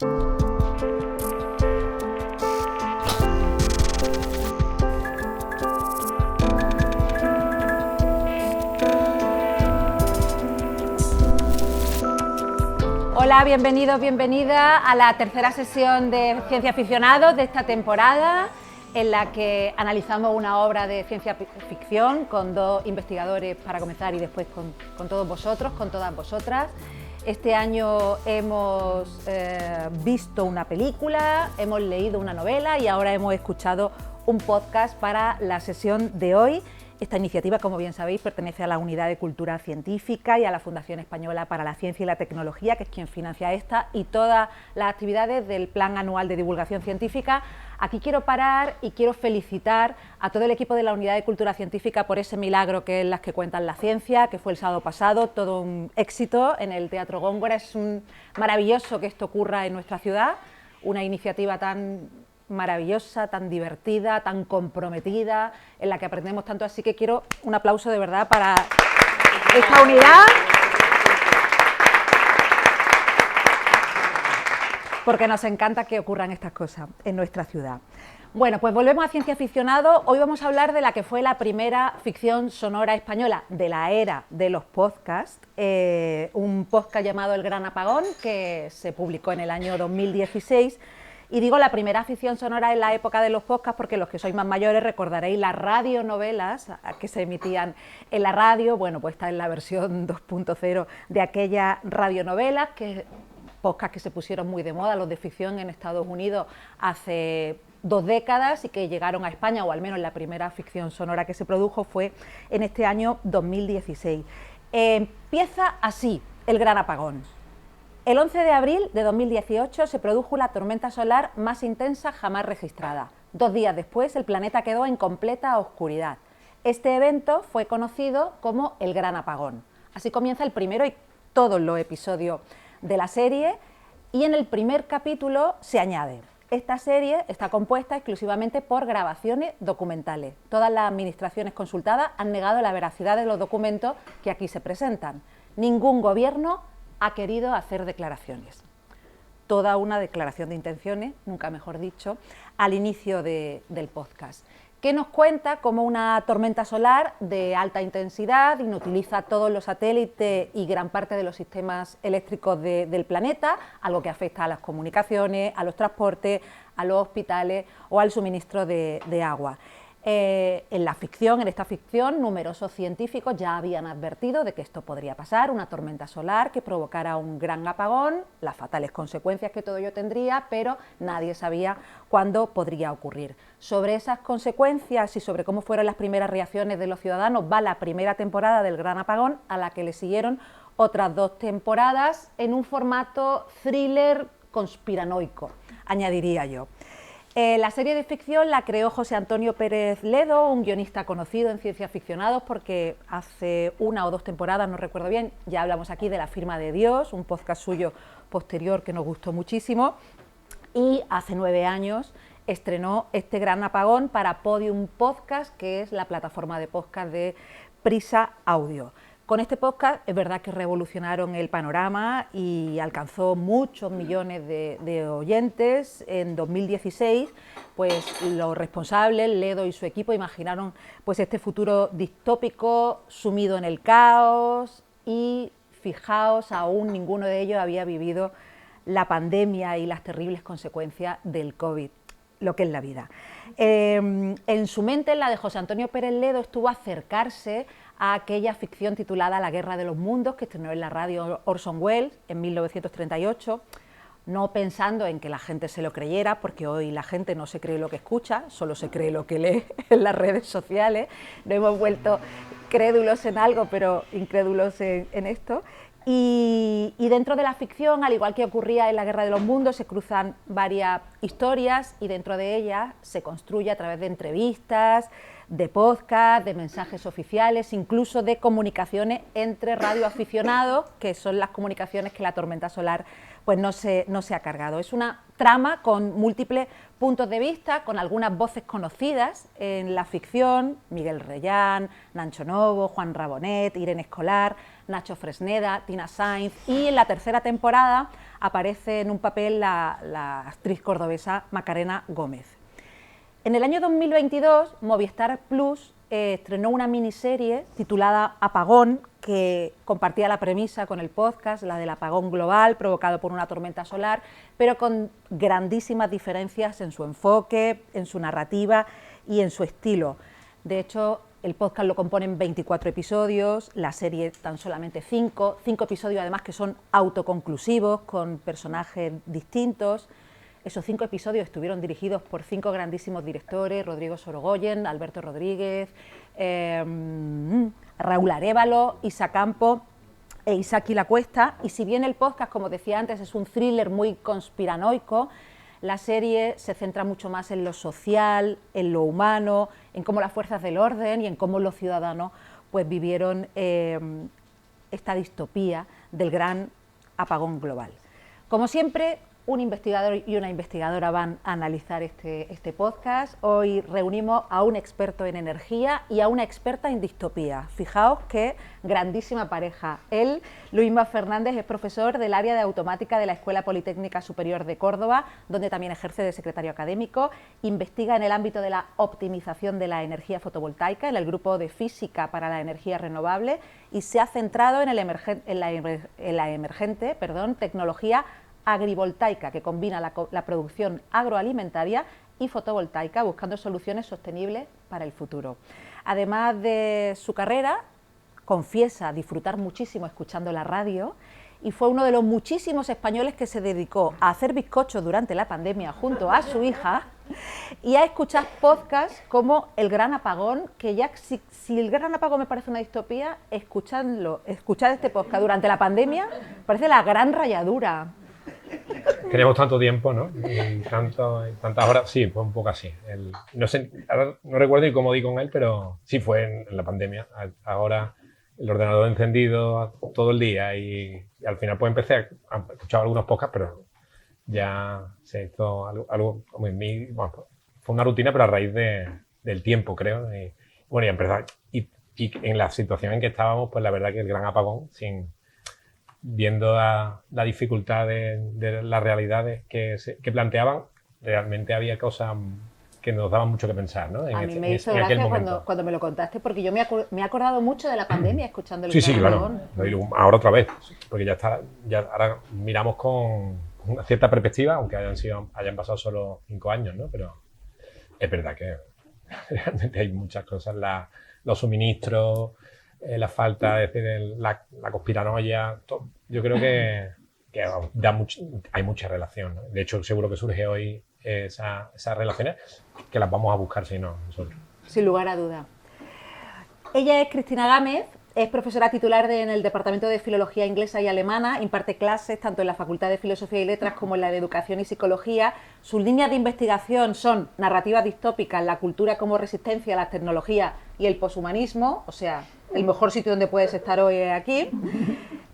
Hola, bienvenidos, bienvenida a la tercera sesión de Ciencia Aficionados de esta temporada, en la que analizamos una obra de ciencia ficción con dos investigadores para comenzar y después con todos vosotros, con todas vosotras. Este año hemos visto una película, hemos leído una novela y ahora hemos escuchado un podcast para la sesión de hoy. Esta iniciativa, como bien sabéis, pertenece a la Unidad de Cultura Científica y a la Fundación Española para la Ciencia y la Tecnología, que es quien financia esta y todas las actividades del Plan Anual de Divulgación Científica. Aquí quiero parar y quiero felicitar a todo el equipo de la Unidad de Cultura Científica por ese milagro que es Las que cuentan la ciencia, que fue el sábado pasado, todo un éxito en el Teatro Góngora. Es maravilloso que esto ocurra en nuestra ciudad, una iniciativa tan maravillosa, tan divertida, tan comprometida, en la que aprendemos tanto, así que quiero un aplauso de verdad para esta unidad, porque nos encanta que ocurran estas cosas en nuestra ciudad. Bueno, pues volvemos a Ciencia Aficionado. Hoy vamos a hablar de la que fue la primera ficción sonora española de la era de los podcasts, un podcast llamado El Gran Apagón, que se publicó en el año 2016. Y digo la primera ficción sonora en la época de los podcasts porque los que sois más mayores recordaréis las radionovelas que se emitían en la radio. Bueno, pues está en la versión 2.0 de aquellas radionovelas, podcasts que se pusieron muy de moda, los de ficción en Estados Unidos hace 2 décadas y que llegaron a España, o al menos la primera ficción sonora que se produjo fue en este año 2016. Empieza así, El Gran Apagón. El 11 de abril de 2018 se produjo la tormenta solar más intensa jamás registrada. 2 días después, el planeta quedó en completa oscuridad. Este evento fue conocido como el Gran Apagón. Así comienza el primero y todos los episodios de la serie, y en el primer capítulo se añade: esta serie está compuesta exclusivamente por grabaciones documentales. Todas las administraciones consultadas han negado la veracidad de los documentos que aquí se presentan. Ningún gobierno ha querido hacer declaraciones. Toda una declaración de intenciones, nunca mejor dicho, al inicio del podcast, que nos cuenta cómo una tormenta solar de alta intensidad inutiliza todos los satélites y gran parte de los sistemas eléctricos del planeta, algo que afecta a las comunicaciones, a los transportes, a los hospitales o al suministro de agua. En esta ficción, numerosos científicos ya habían advertido de que esto podría pasar, una tormenta solar que provocara un gran apagón, las fatales consecuencias que todo ello tendría, pero nadie sabía cuándo podría ocurrir. Sobre esas consecuencias y sobre cómo fueron las primeras reacciones de los ciudadanos va la primera temporada del Gran Apagón, a la que le siguieron otras 2 temporadas en un formato thriller conspiranoico, añadiría yo. La serie de ficción la creó José Antonio Pérez Ledo, un guionista conocido en Ciencia Aficionados, porque hace 1 o 2 temporadas, no recuerdo bien, ya hablamos aquí de La Firma de Dios, un podcast suyo posterior que nos gustó muchísimo, y hace 9 años estrenó este Gran Apagón para Podium Podcast, que es la plataforma de podcast de Prisa Audio. Con este podcast es verdad que revolucionaron el panorama y alcanzó muchos millones de oyentes. En 2016, pues los responsables, Ledo y su equipo, imaginaron pues este futuro distópico sumido en el caos, y fijaos, aún ninguno de ellos había vivido la pandemia y las terribles consecuencias del COVID, lo que es la vida. En su mente, en la de José Antonio Pérez Ledo, estuvo acercarse a aquella ficción titulada La Guerra de los Mundos, que estrenó en la radio Orson Welles en 1938, no pensando en que la gente se lo creyera, porque hoy la gente no se cree lo que escucha, solo se cree lo que lee en las redes sociales. Nos hemos vuelto crédulos en algo, pero incrédulos en esto. Y dentro de la ficción, al igual que ocurría en La Guerra de los Mundos, se cruzan varias historias y dentro de ellas se construye a través de entrevistas, de podcast, de mensajes oficiales, incluso de comunicaciones entre radioaficionados, que son las comunicaciones que la tormenta solar pues no se ha cargado. Es una trama con múltiples puntos de vista, con algunas voces conocidas en la ficción: Miguel Reyán, Nacho Novo, Juan Rabonet, Irene Escolar, Nacho Fresneda, Tina Sainz, y en la tercera temporada aparece en un papel la actriz cordobesa Macarena Gómez. En el año 2022, Movistar Plus estrenó una miniserie titulada Apagón, que compartía la premisa con el podcast, la del apagón global provocado por una tormenta solar, pero con grandísimas diferencias en su enfoque, en su narrativa y en su estilo. De hecho, el podcast lo componen 24 episodios, la serie tan solamente 5 episodios además que son autoconclusivos, con personajes distintos. Esos 5 episodios estuvieron dirigidos por 5 grandísimos directores: Rodrigo Sorogoyen, Alberto Rodríguez, Raúl Arévalo, Isa Campo e Isaki Lacuesta. Y si bien el podcast, como decía antes, es un thriller muy conspiranoico, la serie se centra mucho más en lo social, en lo humano, en cómo las fuerzas del orden y en cómo los ciudadanos pues vivieron esta distopía del gran apagón global. Como siempre, un investigador y una investigadora van a analizar este podcast. Hoy reunimos a un experto en energía y a una experta en distopía. Fijaos qué grandísima pareja. Él, Luisma Fernández, es profesor del área de automática de la Escuela Politécnica Superior de Córdoba, donde también ejerce de secretario académico. Investiga en el ámbito de la optimización de la energía fotovoltaica en el grupo de física para la energía renovable y se ha centrado en la emergente tecnología agrivoltaica, que combina la producción agroalimentaria y fotovoltaica, buscando soluciones sostenibles para el futuro. Además de su carrera, confiesa disfrutar muchísimo escuchando la radio y fue uno de los muchísimos españoles que se dedicó a hacer bizcochos durante la pandemia junto a su hija y a escuchar podcasts como El Gran Apagón, que ya si El Gran Apagón me parece una distopía, escuchar este podcast durante la pandemia parece la gran rayadura. Teníamos tanto tiempo, ¿no? Y tantas horas, sí, fue un poco así. No sé, ahora no recuerdo ni cómo di con él, pero sí fue en la pandemia. Ahora el ordenador encendido todo el día y al final pues empecé a escuchar algunos podcasts, pero ya se hizo algo como en mí, bueno, fue una rutina, pero a raíz del tiempo, creo. Y, bueno, y empezar, y en la situación en que estábamos, pues la verdad que el gran apagón, viendo la dificultad de las realidades que planteaban, realmente había cosas que nos daban mucho que pensar, ¿no? A mí me hizo gracia cuando me lo contaste, porque yo me he acordado mucho de la pandemia escuchando el Sí, Gran claro. Ahora otra vez, porque ya ahora miramos con una cierta perspectiva, aunque hayan pasado solo 5 años, ¿no? Pero es verdad que realmente hay muchas cosas, los suministros, la falta, es decir, la conspiranoia, todo. Yo creo que hay mucha relación, ¿no? De hecho, seguro que surge hoy esas relaciones, que las vamos a buscar si no nosotros. Sin lugar a duda. Ella es Cristina Gámez, es profesora titular en el Departamento de Filología Inglesa y Alemana, imparte clases tanto en la Facultad de Filosofía y Letras como en la de Educación y Psicología. Sus líneas de investigación son narrativas distópicas, la cultura como resistencia a las tecnologías y el poshumanismo, o sea, el mejor sitio donde puedes estar hoy es aquí.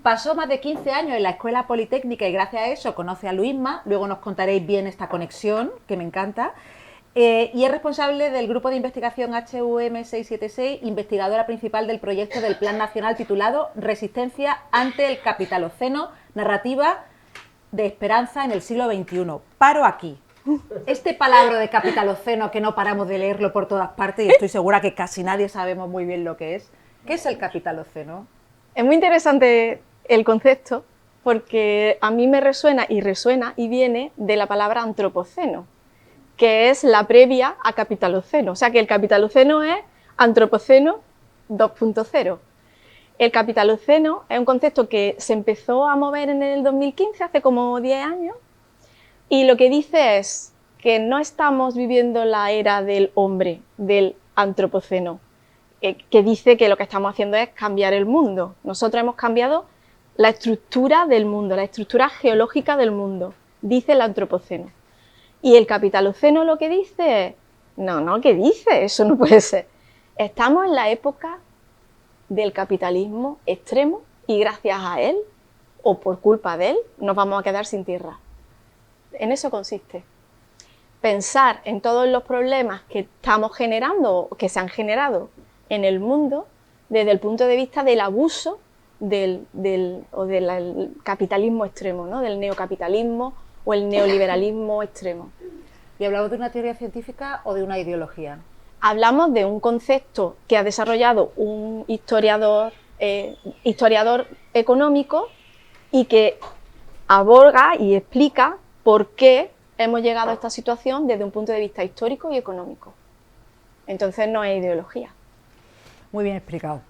Pasó más de 15 años en la Escuela Politécnica y gracias a eso conoce a Luisma, luego nos contaréis bien esta conexión, que me encanta. Y es responsable del grupo de investigación HUM676, investigadora principal del proyecto del Plan Nacional titulado Resistencia ante el Capitaloceno, narrativa de esperanza en el siglo XXI. Paro aquí. Este palabra de capitaloceno que no paramos de leerlo por todas partes y estoy segura que casi nadie sabemos muy bien lo que es. ¿Qué es el capitaloceno? Es muy interesante el concepto porque a mí me resuena y viene de la palabra antropoceno, que es la previa a capitaloceno. O sea que el capitaloceno es antropoceno 2.0. El capitaloceno es un concepto que se empezó a mover en el 2015, hace como 10 años, y lo que dice es que no estamos viviendo la era del hombre, del antropoceno, que dice que lo que estamos haciendo es cambiar el mundo. Nosotros hemos cambiado la estructura del mundo, la estructura geológica del mundo, dice el antropoceno. Y el capitaloceno lo que dice es, no, ¿qué dice? Eso no puede ser. Estamos en la época del capitalismo extremo y gracias a él o por culpa de él, nos vamos a quedar sin tierra. En eso consiste. Pensar en todos los problemas que estamos generando, o que se han generado en el mundo, desde el punto de vista del abuso del capitalismo extremo, ¿no? Del neocapitalismo o el neoliberalismo extremo. ¿Y hablamos de una teoría científica o de una ideología? Hablamos de un concepto que ha desarrollado un historiador económico y que aborda y explica por qué hemos llegado a esta situación desde un punto de vista histórico y económico. Entonces no es ideología. Muy bien explicado.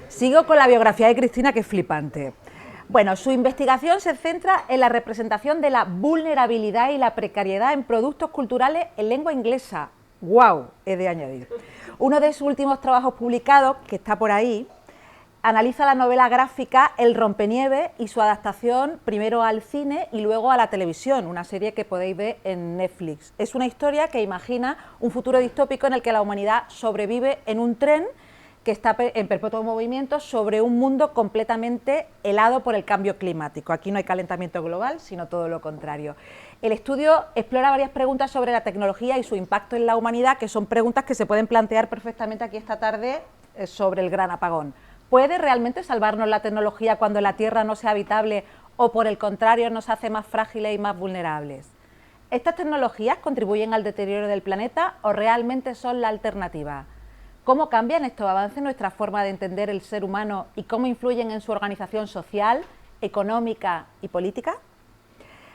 Sigo con la biografía de Cristina, que es flipante. Bueno, su investigación se centra en la representación de la vulnerabilidad y la precariedad en productos culturales en lengua inglesa. ¡Guau! He de añadir. Uno de sus últimos trabajos publicados, que está por ahí, analiza la novela gráfica El Rompenieves y su adaptación primero al cine y luego a la televisión, una serie que podéis ver en Netflix. Es una historia que imagina un futuro distópico en el que la humanidad sobrevive en un tren que está en perpetuo movimiento sobre un mundo completamente helado por el cambio climático. Aquí no hay calentamiento global, sino todo lo contrario. El estudio explora varias preguntas sobre la tecnología y su impacto en la humanidad, que son preguntas que se pueden plantear perfectamente aquí esta tarde sobre el gran apagón. ¿Puede realmente salvarnos la tecnología cuando la Tierra no sea habitable o, por el contrario, nos hace más frágiles y más vulnerables? ¿Estas tecnologías contribuyen al deterioro del planeta o realmente son la alternativa? ¿Cómo cambian estos avances nuestra forma de entender el ser humano y cómo influyen en su organización social, económica y política?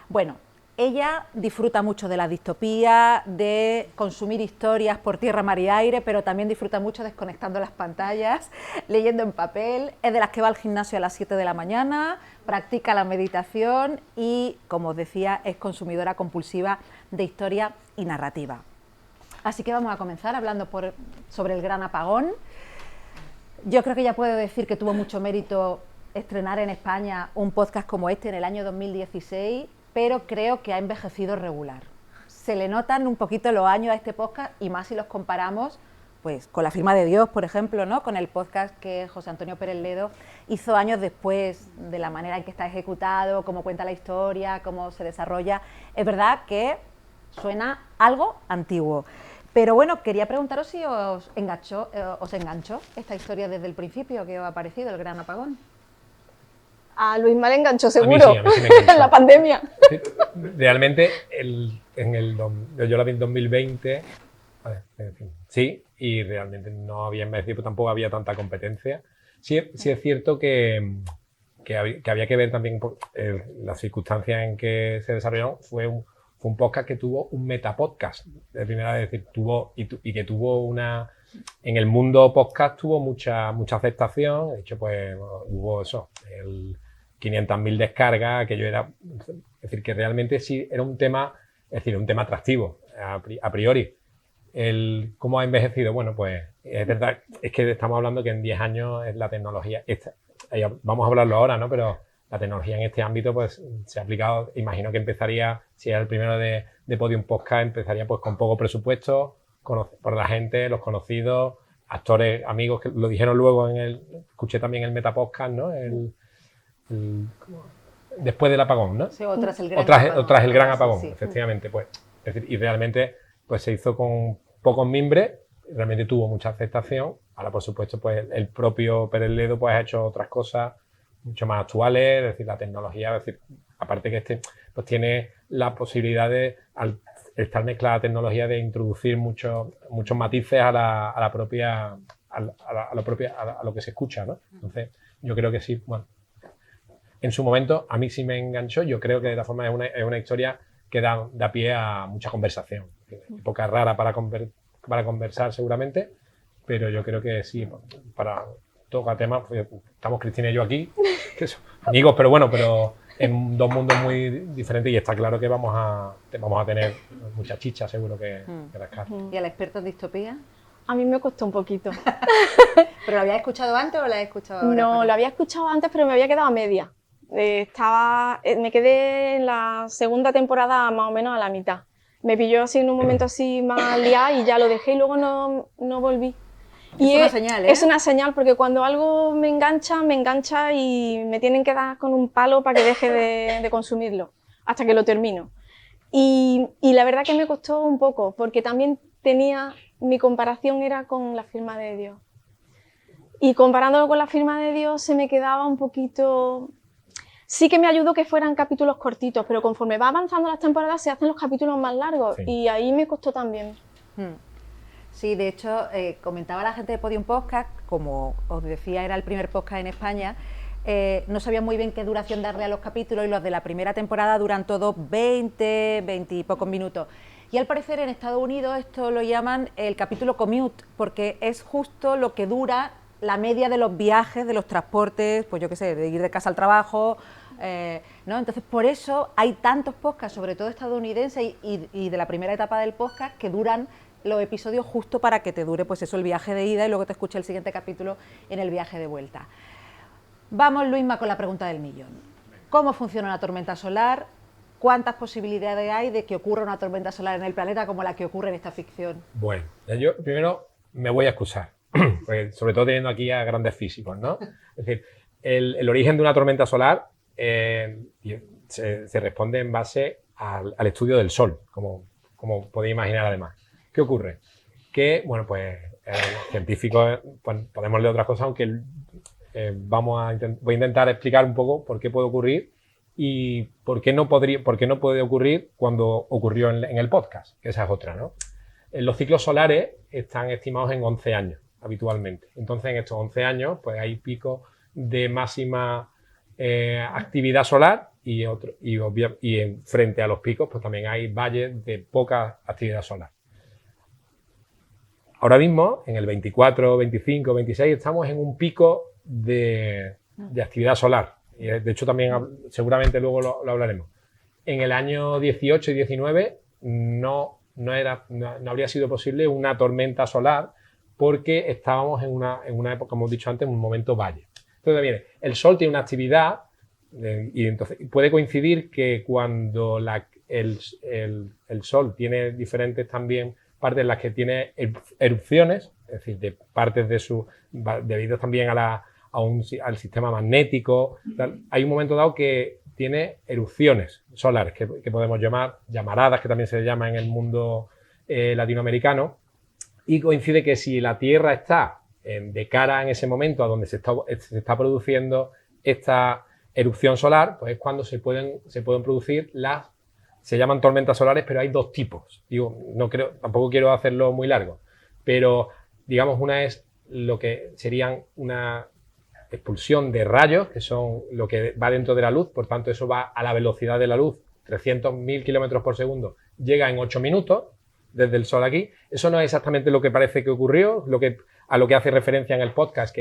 Bueno, ella disfruta mucho de la distopía, de consumir historias por tierra, mar y aire, pero también disfruta mucho desconectando las pantallas, leyendo en papel, es de las que va al gimnasio a las 7 de la mañana, practica la meditación y, como os decía, es consumidora compulsiva de historia y narrativa. Así que vamos a comenzar hablando sobre el gran apagón. Yo creo que ya puedo decir que tuvo mucho mérito estrenar en España un podcast como este en el año 2016, pero creo que ha envejecido regular. Se le notan un poquito los años a este podcast y más si los comparamos pues, con La firma de Dios, por ejemplo, ¿no? Con el podcast que José Antonio Pérez Ledo hizo años después, de la manera en que está ejecutado, cómo cuenta la historia, cómo se desarrolla. Es verdad que suena algo antiguo. Pero bueno, quería preguntaros si os enganchó esta historia desde el principio, ¿qué os ha parecido el gran apagón? A Luis me enganchó seguro, a mí sí me enganchó. en la pandemia. Sí, realmente, yo la vi en 2020, en fin, sí, y realmente no había envejecido, tampoco había tanta competencia. Sí es cierto que había que ver también las circunstancias en que se desarrolló. Fue un podcast que tuvo un metapodcast, de primera vez, es decir, y que tuvo en el mundo podcast tuvo mucha aceptación. De hecho, pues hubo eso, 500.000 descargas, que es decir, que realmente sí era un tema, es decir, un tema atractivo a priori. ¿Cómo ha envejecido? Bueno, pues es verdad, es que estamos hablando que en 10 años es la tecnología, vamos a hablarlo ahora, ¿no? Pero la tecnología en este ámbito pues se ha aplicado, imagino que empezaría, si era el primero de Podium Podcast, empezaría pues con poco presupuesto, por la gente, los conocidos, actores, amigos, que lo dijeron luego escuché también el Metapodcast, ¿no? Después del apagón, ¿no? Sí, o tras el gran apagón. Sí. Efectivamente, pues. Es decir, y realmente pues se hizo con pocos mimbres, realmente tuvo mucha aceptación. Ahora, por supuesto, pues el propio Pérez Ledo pues ha hecho otras cosas mucho más actuales, es decir, la tecnología, es decir, aparte que pues tiene la posibilidad de, al estar mezclada la tecnología, de introducir muchos matices a lo que se escucha, ¿no? Entonces, yo creo que sí, bueno, en su momento a mí sí me enganchó. Yo creo que de la forma es una historia que da pie a mucha conversación. Época rara para conversar seguramente, pero yo creo que sí, para toca temas, estamos Cristina y yo aquí, que son amigos, pero en dos mundos muy diferentes, y está claro que vamos a tener mucha chicha seguro que rascar. ¿Y al experto en distopía? A mí me costó un poquito. ¿Pero lo habías escuchado antes o lo habías escuchado ahora? No, lo había escuchado antes, pero me había quedado a media. Me quedé en la segunda temporada más o menos a la mitad. Me pilló así en un momento así más liada y ya lo dejé y luego no volví. Y es una señal, ¿eh? Es una señal porque cuando algo me engancha y me tienen que dar con un palo para que deje de consumirlo, hasta que lo termino. Y la verdad que me costó un poco, porque también mi comparación era con la firma de Dios. Y comparándolo con la firma de Dios se me quedaba un poquito... Sí que me ayudó que fueran capítulos cortitos, pero conforme va avanzando las temporadas se hacen los capítulos más largos, Sí. y ahí me costó también. Sí, de hecho, comentaba la gente de Podium Podcast, como os decía, era el primer podcast en España, no sabía muy bien qué duración darle a los capítulos y los de la primera temporada duran todos 20 y pocos minutos. Y al parecer en Estados Unidos esto lo llaman el capítulo commute, porque es justo lo que dura la media de los viajes, de los transportes, pues yo qué sé, de ir de casa al trabajo, ¿no? Entonces por eso hay tantos podcasts, sobre todo estadounidenses y de la primera etapa del podcast, que duran los episodios justo para que te dure pues eso, el viaje de ida y luego te escuche el siguiente capítulo en el viaje de vuelta. Vamos, Luisma, con la pregunta del millón. ¿Cómo funciona una tormenta solar? ¿Cuántas posibilidades hay de que ocurra una tormenta solar en el planeta como la que ocurre en esta ficción? Bueno, yo primero me voy a excusar, porque sobre todo teniendo aquí a grandes físicos, ¿no? Es decir, el origen de una tormenta solar se responde en base al estudio del Sol, como podéis imaginar además. ¿Qué ocurre? Que, bueno, pues los científicos pues, podemos leer otras cosas, aunque voy a intentar explicar un poco por qué puede ocurrir y por qué no puede ocurrir cuando ocurrió en el podcast, que esa es otra, ¿no? Los ciclos solares están estimados en 11 años, habitualmente. Entonces, en estos 11 años, pues hay picos de máxima actividad solar y frente a los picos, pues también hay valles de poca actividad solar. Ahora mismo, en el 24, 25, 26, estamos en un pico de actividad solar. Y de hecho, también seguramente luego lo hablaremos. En el año 18 y 19 no habría sido posible una tormenta solar porque estábamos en una época, como hemos dicho antes, en un momento valle. Entonces, viene, el Sol tiene una actividad y entonces puede coincidir que cuando el Sol tiene diferentes también partes en las que tiene erupciones, es decir, de partes debido también al sistema magnético, hay un momento dado que tiene erupciones solares que podemos llamar llamaradas, que también se llama en el mundo latinoamericano, y coincide que si la Tierra está de cara en ese momento a donde se está produciendo esta erupción solar, pues es cuando se pueden producir se llaman tormentas solares, pero hay dos tipos. Digo, tampoco quiero hacerlo muy largo, pero digamos una es lo que serían una expulsión de rayos, que son lo que va dentro de la luz, por tanto eso va a la velocidad de la luz, 300.000 kilómetros por segundo, llega en 8 minutos desde el Sol aquí. Eso no es exactamente lo que parece que ocurrió, a lo que hace referencia en el podcast,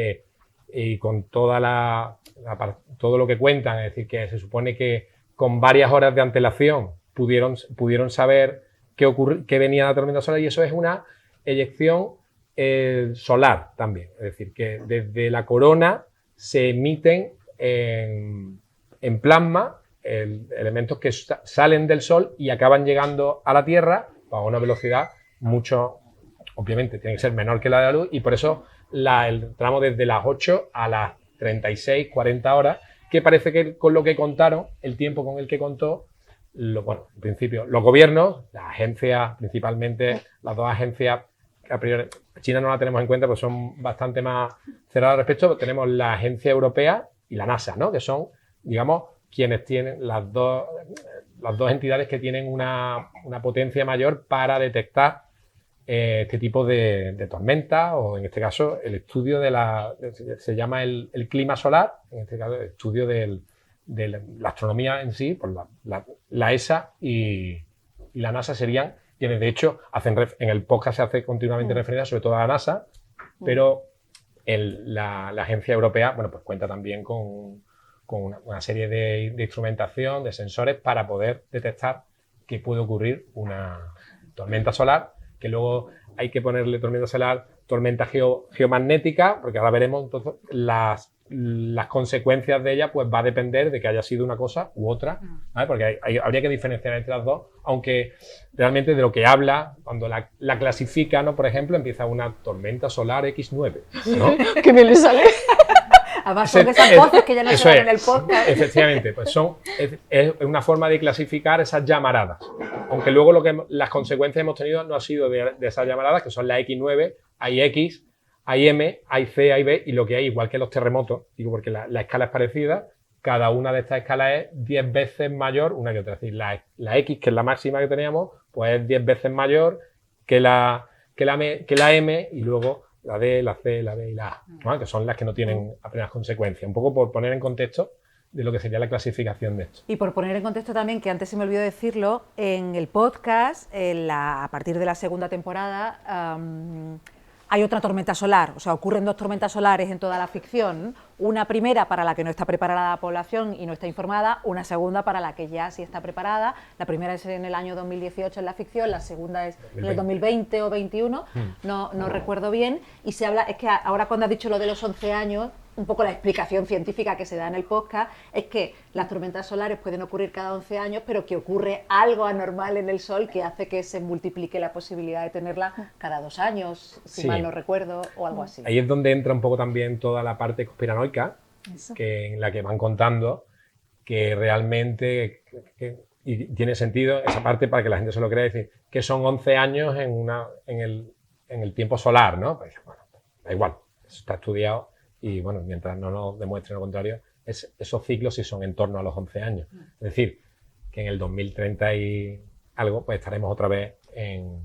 y con todo lo que cuentan, es decir, que se supone que con varias horas de antelación pudieron saber qué venía la tormenta solar, y eso es una eyección solar también. Es decir, que desde la corona se emiten en plasma elementos que salen del Sol y acaban llegando a la Tierra a una velocidad obviamente tiene que ser menor que la de la luz, y por eso el tramo desde las 8 a las 36, 40 horas, que parece que con lo que contaron, el tiempo con el que contó, en principio, los gobiernos, las agencias, principalmente las dos agencias, que a priori China no la tenemos en cuenta, pues son bastante más cerradas al respecto. Tenemos la Agencia Europea y la NASA, ¿no? Que son, digamos, quienes tienen las dos entidades que tienen una potencia mayor para detectar este tipo de tormenta, o en este caso el estudio se llama el clima solar, en este caso el estudio de la astronomía en sí, pues la ESA y la NASA serían quienes de hecho en el podcast se hace continuamente referencia sobre todo a la NASA, pero la Agencia Europea, bueno, pues cuenta también con una serie de instrumentación, de sensores para poder detectar que puede ocurrir una tormenta solar, que luego hay que ponerle tormenta solar, tormenta geomagnética, porque ahora veremos entonces las las consecuencias de ella pues va a depender de que haya sido una cosa u otra, ¿vale? Porque habría que diferenciar entre las dos, aunque realmente de lo que habla, cuando la clasifica, ¿no? Por ejemplo, empieza una tormenta solar X9, ¿no? Que me le sale. Además son esas voces que ya no se dan en el podcast. Efectivamente, pues es una forma de clasificar esas llamaradas. Aunque luego las consecuencias hemos tenido no ha sido de esas llamaradas, que son la X9, hay X, hay M, hay C, hay B, y lo que hay, igual que los terremotos, digo porque la escala es parecida, cada una de estas escalas es 10 veces mayor una que otra. Es decir, la X, que es la máxima que teníamos, pues es 10 veces mayor que la M, y luego la D, la C, la B y la A, ¿no? Que son las que no tienen apenas consecuencias. Un poco por poner en contexto de lo que sería la clasificación de esto. Y por poner en contexto también, que antes se me olvidó decirlo, en el podcast, a partir de la segunda temporada, hay otra tormenta solar, o sea, ocurren 2 tormentas solares en toda la ficción, una primera para la que no está preparada la población y no está informada, una segunda para la que ya sí está preparada. La primera es en el año 2018 en la ficción, la segunda es en el 2020 o 21, no recuerdo bien, y se habla, es que ahora cuando has dicho lo de los 11 años, un poco la explicación científica que se da en el podcast es que las tormentas solares pueden ocurrir cada 11 años, pero que ocurre algo anormal en el Sol que hace que se multiplique la posibilidad de tenerla cada 2 años, si mal no recuerdo, o algo así. Ahí es donde entra un poco también toda la parte conspiranoica, en la que van contando que realmente y tiene sentido esa parte para que la gente se lo crea, decir que son 11 años en el tiempo solar, ¿no? Pues bueno, da igual, eso está estudiado. Y bueno, mientras no nos demuestren lo contrario, esos ciclos sí son en torno a los 11 años. Es decir, que en el 2030 y algo, pues estaremos otra vez en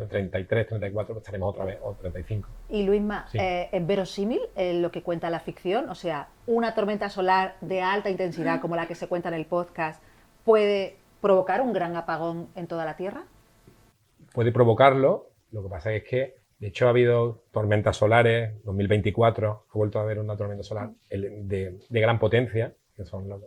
33, 34, pues estaremos otra vez, o 35. Y Luisma, Sí. ¿es verosímil lo que cuenta la ficción? O sea, una tormenta solar de alta intensidad como la que se cuenta en el podcast puede provocar un gran apagón en toda la Tierra. Puede provocarlo, lo que pasa es que de hecho ha habido tormentas solares, 2024 ha vuelto a haber una tormenta solar de gran potencia, que son lo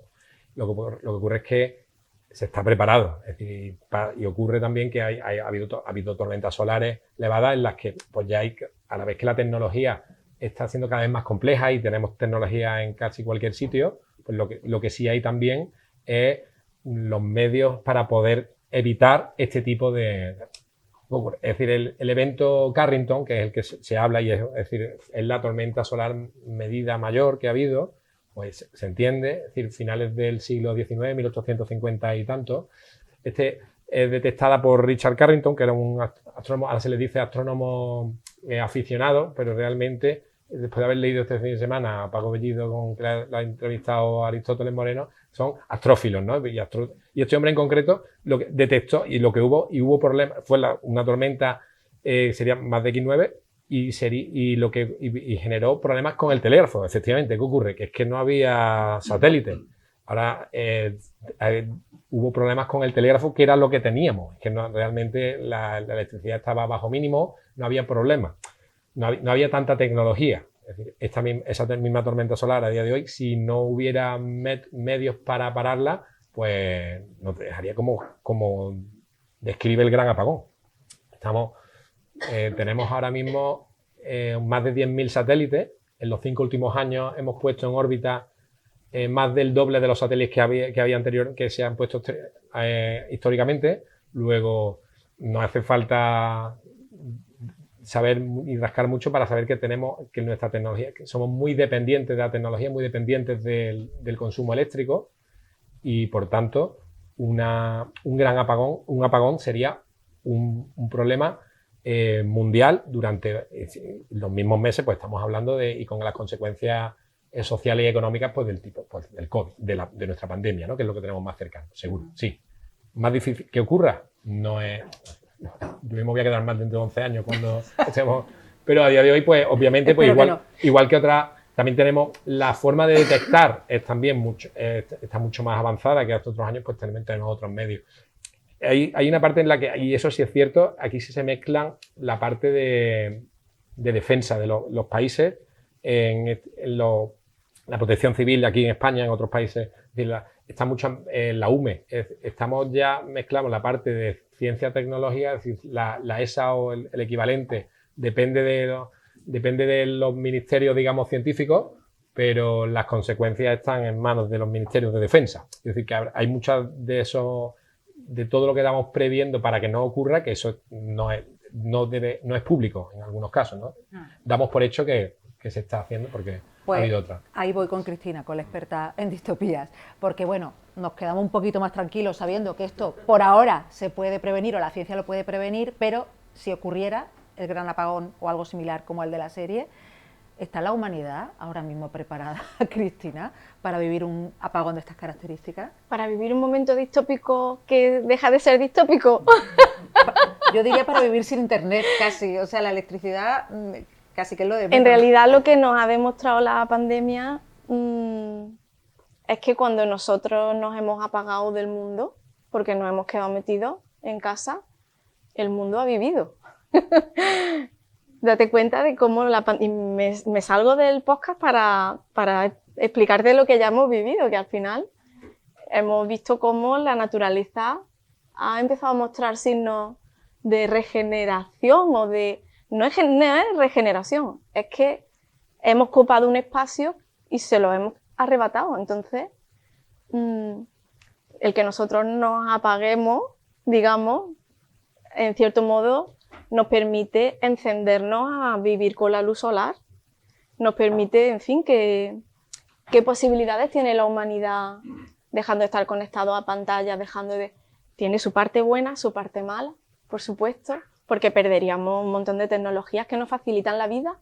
que ocurre es que se está preparado, es decir, y ocurre también que ha habido tormentas solares elevadas en las que pues ya a la vez que la tecnología está siendo cada vez más compleja y tenemos tecnología en casi cualquier sitio, pues lo que sí hay también es los medios para poder evitar este tipo de... Es decir, el evento Carrington, que es el que se habla, y es decir, es la tormenta solar medida mayor que ha habido, pues se entiende, es decir, finales del siglo XIX, 1850 y tanto. Es detectada por Richard Carrington, que era un astrónomo, ahora se le dice astrónomo aficionado, pero realmente, después de haber leído este fin de semana a Paco Bellido, con que la ha entrevistado a Aristóteles Moreno, son astrófilos, ¿no? Y este hombre en concreto lo que detectó y lo que hubo problemas, fue una tormenta, sería más de X9, y generó problemas con el telégrafo. Efectivamente, ¿qué ocurre? Que es que no había satélite. Ahora hubo problemas con el telégrafo, que era lo que teníamos. Es que realmente la electricidad estaba bajo mínimo, no había problema. No había tanta tecnología. Es decir, esa misma tormenta solar a día de hoy, si no hubiera medios para pararla, pues nos dejaría como describe el gran apagón. Tenemos ahora mismo más de 10.000 satélites. En los 5 últimos años hemos puesto en órbita más del doble de los satélites que había anterior, que se han puesto históricamente. Luego, no hace falta saber y rascar mucho para saber que nuestra tecnología, que somos muy dependientes de la tecnología, muy dependientes del consumo eléctrico, y por tanto un apagón sería un problema mundial durante los mismos meses. Pues estamos hablando y con las consecuencias sociales y económicas pues del tipo pues, del COVID, de nuestra pandemia, ¿no? Que es lo que tenemos más cercano, seguro. Sí. Más difícil que ocurra, no es... Yo mismo voy a quedar más dentro de 11 años cuando estemos... Pero a día de hoy, pues obviamente, pues igual que otras, también tenemos la forma de detectar está mucho más avanzada que hasta otros años, pues tenemos otros medios. Hay una parte en la que, y eso sí es cierto, aquí sí se mezclan la parte de defensa de los países, la protección civil aquí en España, en otros países, está mucho en la UME. Mezclamos la parte de ciencia y tecnología, es decir, la ESA o el equivalente depende de los ministerios, digamos, científicos, pero las consecuencias están en manos de los ministerios de defensa. Es decir, que hay muchas de eso, de todo lo que estamos previendo para que no ocurra, que eso no es público en algunos casos, ¿no? Damos por hecho que se está haciendo porque pues, ha habido otra. Ahí voy con Cristina, con la experta en distopías, porque bueno, nos quedamos un poquito más tranquilos sabiendo que esto por ahora se puede prevenir o la ciencia lo puede prevenir, pero si ocurriera el gran apagón o algo similar como el de la serie, ¿está la humanidad ahora mismo preparada, Cristina, para vivir un apagón de estas características? ¿Para vivir un momento distópico que deja de ser distópico? Yo diría para vivir sin internet casi, o sea, la electricidad casi que es lo de menos. En realidad lo que nos ha demostrado la pandemia es que cuando nosotros nos hemos apagado del mundo, porque nos hemos quedado metidos en casa, el mundo ha vivido. Date cuenta de cómo me salgo del podcast para explicarte lo que ya hemos vivido, que al final hemos visto cómo la naturaleza ha empezado a mostrar signos de regeneración o de... No es regeneración, es que hemos ocupado un espacio y se lo hemos arrebatado. Entonces, el que nosotros nos apaguemos, digamos, en cierto modo, nos permite encendernos a vivir con la luz solar. Nos permite, en fin, ¿qué posibilidades tiene la humanidad dejando de estar conectado a pantallas, Tiene su parte buena, su parte mala, por supuesto, porque perderíamos un montón de tecnologías que nos facilitan la vida,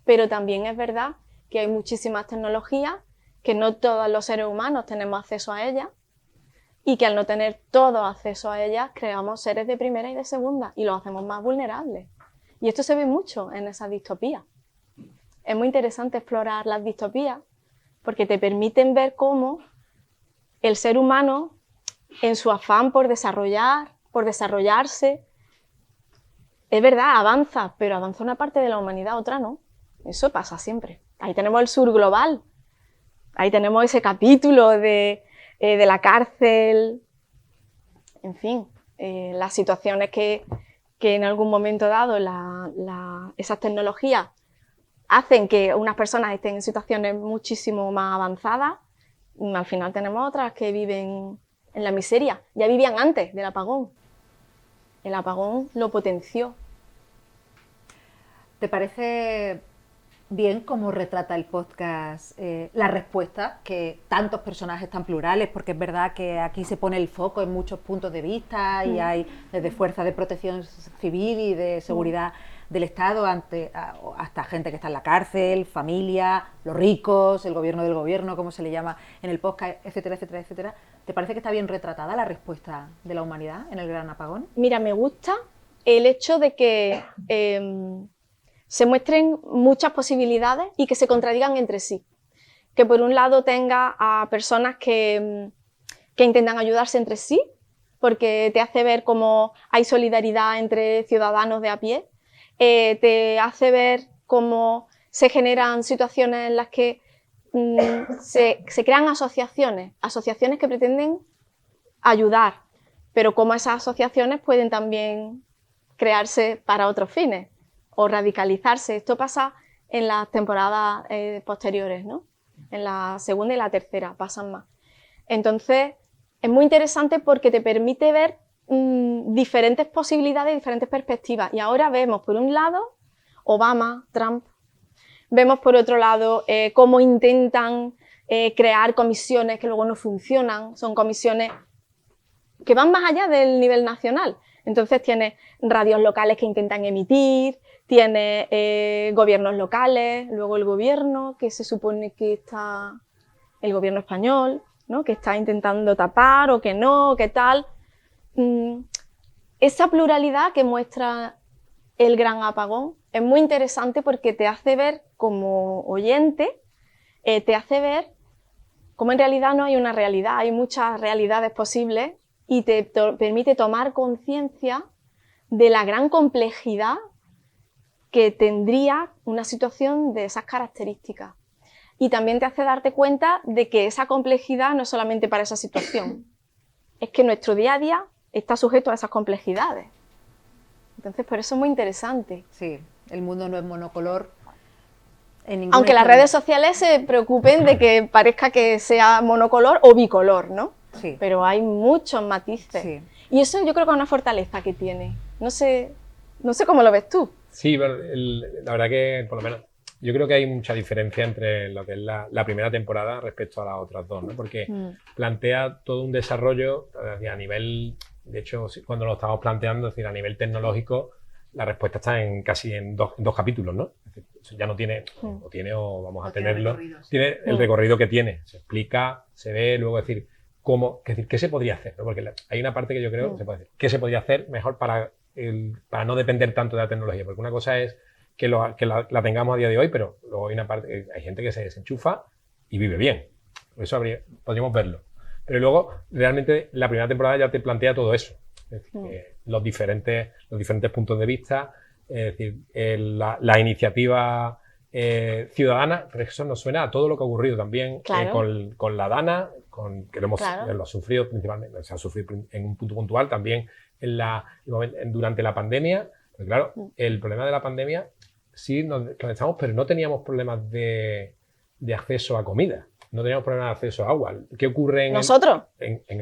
pero también es verdad que hay muchísimas tecnologías que no todos los seres humanos tenemos acceso a ellas y que al no tener todo acceso a ellas creamos seres de primera y de segunda y los hacemos más vulnerables. Y esto se ve mucho en esas distopías. Es muy interesante explorar las distopías porque te permiten ver cómo el ser humano, en su afán por desarrollarse, es verdad, avanza, pero avanza una parte de la humanidad, otra no. Eso pasa siempre. Ahí tenemos el sur global, ahí tenemos ese capítulo de la cárcel, en fin, las situaciones que en algún momento dado esas tecnologías hacen que unas personas estén en situaciones muchísimo más avanzadas. Al final tenemos otras que viven en la miseria, ya vivían antes del apagón. El apagón lo potenció. ¿Te parece bien cómo retrata el podcast la respuesta? Que tantos personajes tan plurales, porque es verdad que aquí se pone el foco en muchos puntos de vista y hay desde fuerzas de protección civil y de seguridad del Estado hasta gente que está en la cárcel, familia, los ricos, el gobierno del gobierno, como se le llama en el podcast, etcétera, etcétera, etcétera. ¿Te parece que está bien retratada la respuesta de la humanidad en el gran apagón? Mira, me gusta el hecho de que se muestren muchas posibilidades y que se contradigan entre sí. Que por un lado tenga a personas que intentan ayudarse entre sí, porque te hace ver cómo hay solidaridad entre ciudadanos de a pie, te hace ver cómo se generan situaciones en las que se crean asociaciones que pretenden ayudar, pero cómo esas asociaciones pueden también crearse para otros fines o radicalizarse. Esto pasa en las temporadas posteriores, ¿no? En la segunda y la tercera pasan más. Entonces, es muy interesante porque te permite ver diferentes posibilidades y diferentes perspectivas. Y ahora vemos, por un lado, Obama, Trump. Vemos, por otro lado, cómo intentan crear comisiones que luego no funcionan. Son comisiones que van más allá del nivel nacional. Entonces tienes radios locales que intentan emitir, tienes gobiernos locales, luego el gobierno, que se supone que está el gobierno español, ¿no? Que está intentando tapar o que no, qué tal. Esa pluralidad que muestra el gran apagón es muy interesante porque te hace ver como oyente, te hace ver cómo en realidad no hay una realidad, hay muchas realidades posibles y te permite tomar conciencia de la gran complejidad que tendría una situación de esas características. Y también te hace darte cuenta de que esa complejidad no es solamente para esa situación, es que nuestro día a día está sujeto a esas complejidades. Entonces, por eso es muy interesante. Sí, el mundo no es monocolor Aunque las redes sociales se preocupen de que parezca que sea monocolor o bicolor, ¿no? Sí. Pero hay muchos matices. Sí. Y eso yo creo que es una fortaleza que tiene. No sé cómo lo ves tú. Sí, pero la verdad que, por lo menos, yo creo que hay mucha diferencia entre lo que es la primera temporada respecto a las otras dos, ¿no? Porque plantea todo un desarrollo a nivel, de hecho, cuando lo estamos planteando, es decir, a nivel tecnológico, la respuesta está casi en dos capítulos, ¿no? Es decir, eso ya no tiene, o vamos a tenerlo, tiene el recorrido que tiene, se explica, se ve, luego decir, ¿qué se podría hacer? ¿No? Porque hay una parte que yo creo que se puede decir, ¿qué se podría hacer mejor para no depender tanto de la tecnología? Porque una cosa es que la tengamos a día de hoy, pero luego hay una parte, hay gente que se desenchufa y vive bien. Eso podríamos verlo. Pero luego, realmente, la primera temporada ya te plantea todo eso. Es decir, los diferentes puntos de vista, es decir, la iniciativa ciudadana, pero eso nos suena a todo lo que ha ocurrido también con la Dana, que lo hemos sufrido principalmente, se ha sufrido en un punto puntual, también durante la pandemia. Pero claro, el problema de la pandemia, sí nos conectamos, pero no teníamos problemas de acceso a comida. No teníamos problemas de acceso a agua. ¿Qué ocurre en... ¿Nosotros?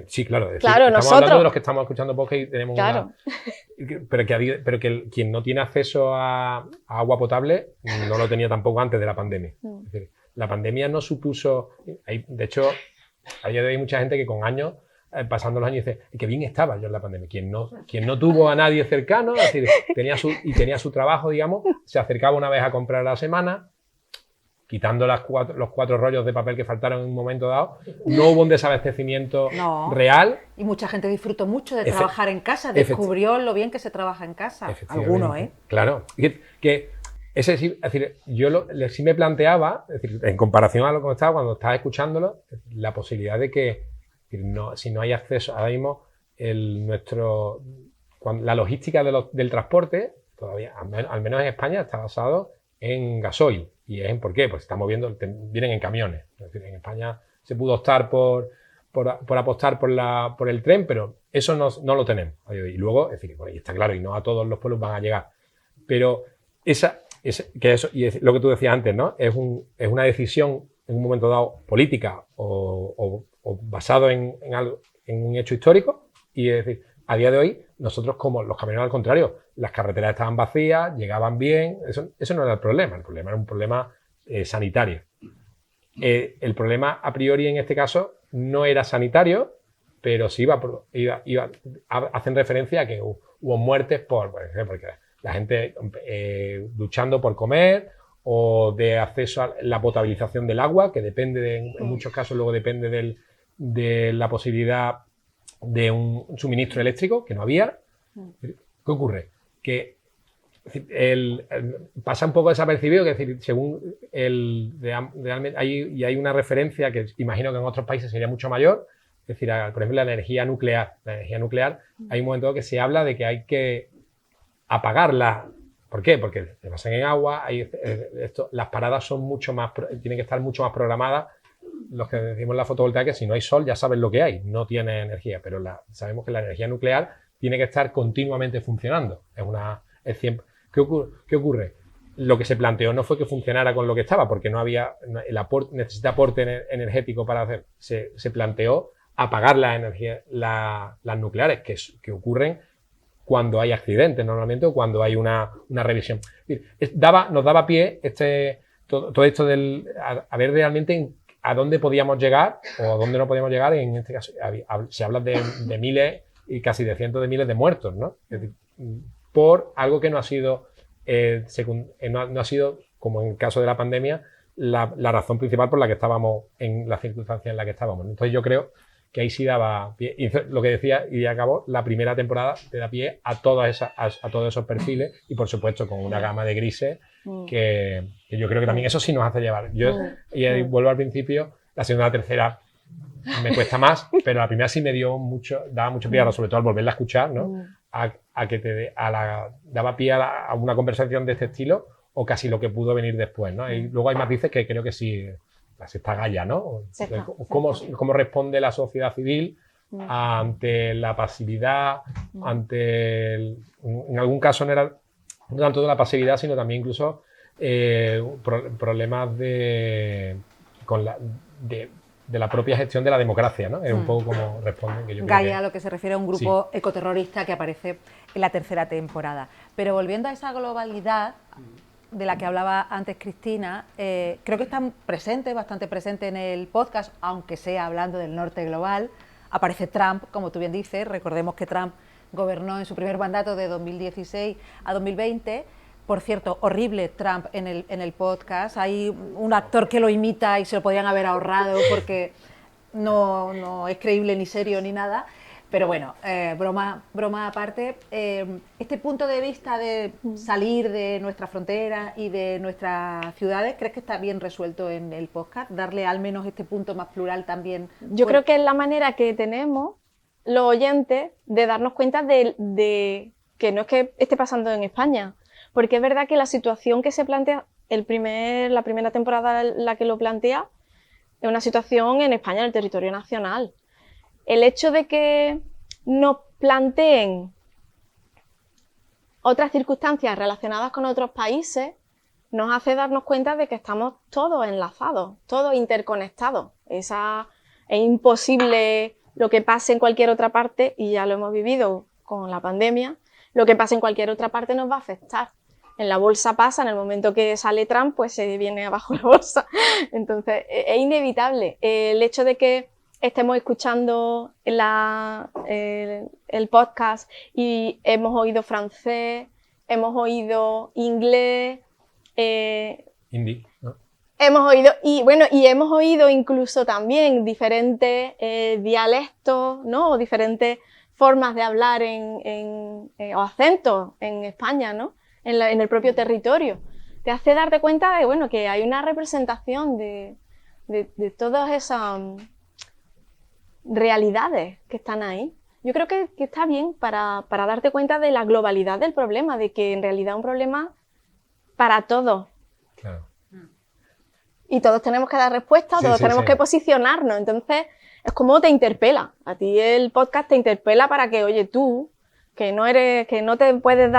Sí, claro. Es decir, claro, estamos nosotros. hablando de los que estamos escuchando podcast y tenemos claro. Pero que quien no tiene acceso a agua potable no lo tenía tampoco antes de la pandemia. Es decir, la pandemia no supuso... De hecho, a día de hoy hay mucha gente que con años, pasando los años, dice que bien estaba yo en la pandemia. Quien no tuvo a nadie cercano, es decir, tenía su trabajo, digamos, se acercaba una vez a comprar a la semana, quitando los 4 rollos de papel que faltaron en un momento dado, no hubo un desabastecimiento real. Y mucha gente disfrutó mucho de trabajar en casa, descubrió lo bien que se trabaja en casa. Algunos, ¿eh? Claro. Es decir, yo sí me planteaba, es decir, en comparación a lo que estaba cuando estaba escuchándolo, la posibilidad de que si no hay acceso, ahora mismo la logística del transporte, todavía, al menos en España, está basado en gasoil. ¿Y es en por qué? Pues estamos viendo, vienen en camiones. Es decir, en España se pudo optar por apostar por el tren, pero eso no lo tenemos. Y luego, es decir, bueno, y está claro, y no a todos los pueblos van a llegar. Pero y lo que tú decías antes, ¿no? Es una decisión en un momento dado política o basado en un hecho histórico. Y es decir, a día de hoy, nosotros como los camioneros, al contrario, las carreteras estaban vacías, llegaban bien, eso no era el problema era un problema sanitario. El problema a priori en este caso no era sanitario, pero sí hacen referencia a que hubo muertes por ejemplo, porque la gente luchando por comer o de acceso a la potabilización del agua, que depende en muchos casos luego depende de la posibilidad de un suministro eléctrico que no había. ¿Qué ocurre? Que pasa un poco desapercibido, que es decir, según realmente hay una referencia que imagino que en otros países sería mucho mayor, es decir, por ejemplo, la energía nuclear. Hay un momento que se habla de que hay que apagarla. ¿Por qué? Porque se basan en agua, las paradas son tienen que estar mucho más programadas. Los que decimos la fotovoltaica, si no hay sol ya sabes lo que hay, no tiene energía, pero sabemos que la energía nuclear tiene que estar continuamente funcionando. ¿Qué ocurre? Lo que se planteó no fue que funcionara con lo que estaba, porque necesita aporte energético para hacer. Se planteó apagar las nucleares, que ocurren cuando hay accidentes normalmente o cuando hay una revisión. Nos daba pie todo esto a ver realmente a dónde podíamos llegar o a dónde no podíamos llegar. En este caso se habla de miles y casi de cientos de miles de muertos, ¿no? Es decir, por algo que no ha sido como en el caso de la pandemia, la razón principal por la que estábamos en las circunstancias en las que estábamos. Entonces yo creo que ahí sí daba pie, y lo que decía, y acabó, la primera temporada te da pie a todos esos perfiles y por supuesto con una gama de grises que yo creo que también eso sí nos hace llevar. Y ahí vuelvo al principio, la segunda y la tercera me cuesta más, pero la primera sí me daba mucho pie, sobre todo al volverla a escuchar, ¿no? Daba pie a una conversación de este estilo o casi lo que pudo venir después, ¿no? Y luego hay matices que creo que sí, la sexta galla, ¿no? ¿Cómo responde la sociedad civil ante la pasividad, en algún caso no era no tanto de la pasividad, sino también incluso problemas de la propia gestión de la democracia, ¿no? Es un poco como responden. Que yo creo Gaia, a lo que se refiere a un grupo ecoterrorista que aparece en la tercera temporada. Pero volviendo a esa globalidad de la que hablaba antes Cristina, creo que están presentes, bastante presentes en el podcast, aunque sea hablando del norte global. Aparece Trump, como tú bien dices, recordemos que Trump gobernó en su primer mandato de 2016 a 2020. Por cierto, horrible Trump en el podcast. Hay un actor que lo imita y se lo podían haber ahorrado porque no es creíble ni serio ni nada. Pero bueno, broma aparte, este punto de vista de salir de nuestras fronteras y de nuestras ciudades, ¿crees que está bien resuelto en el podcast? Darle al menos este punto más plural también. Yo creo que es la manera que tenemos los oyentes de darnos cuenta de que no es que esté pasando en España, porque es verdad que la situación que se plantea, la primera temporada la que lo plantea, es una situación en España, en el territorio nacional. El hecho de que nos planteen otras circunstancias relacionadas con otros países nos hace darnos cuenta de que estamos todos enlazados, todos interconectados. Es imposible lo que pase en cualquier otra parte, y ya lo hemos vivido con la pandemia, lo que pase en cualquier otra parte nos va a afectar. En la bolsa pasa, en el momento que sale Trump, pues se viene abajo la bolsa. Entonces, es inevitable. El hecho de que estemos escuchando el podcast y hemos oído francés, hemos oído inglés, Hindi, ¿no? hemos oído incluso también diferentes dialectos, ¿no? O diferentes formas de hablar o acentos en España, ¿no? En el propio territorio. Te hace darte cuenta de, bueno, que hay una representación de todas esas realidades que están ahí. Yo creo que está bien para darte cuenta de la globalidad del problema, de que en realidad es un problema para todos. Claro. Y todos tenemos que dar respuesta, todos tenemos que posicionarnos. Entonces, es como te interpela. A ti el podcast te interpela para que, oye, tú, que no te puedes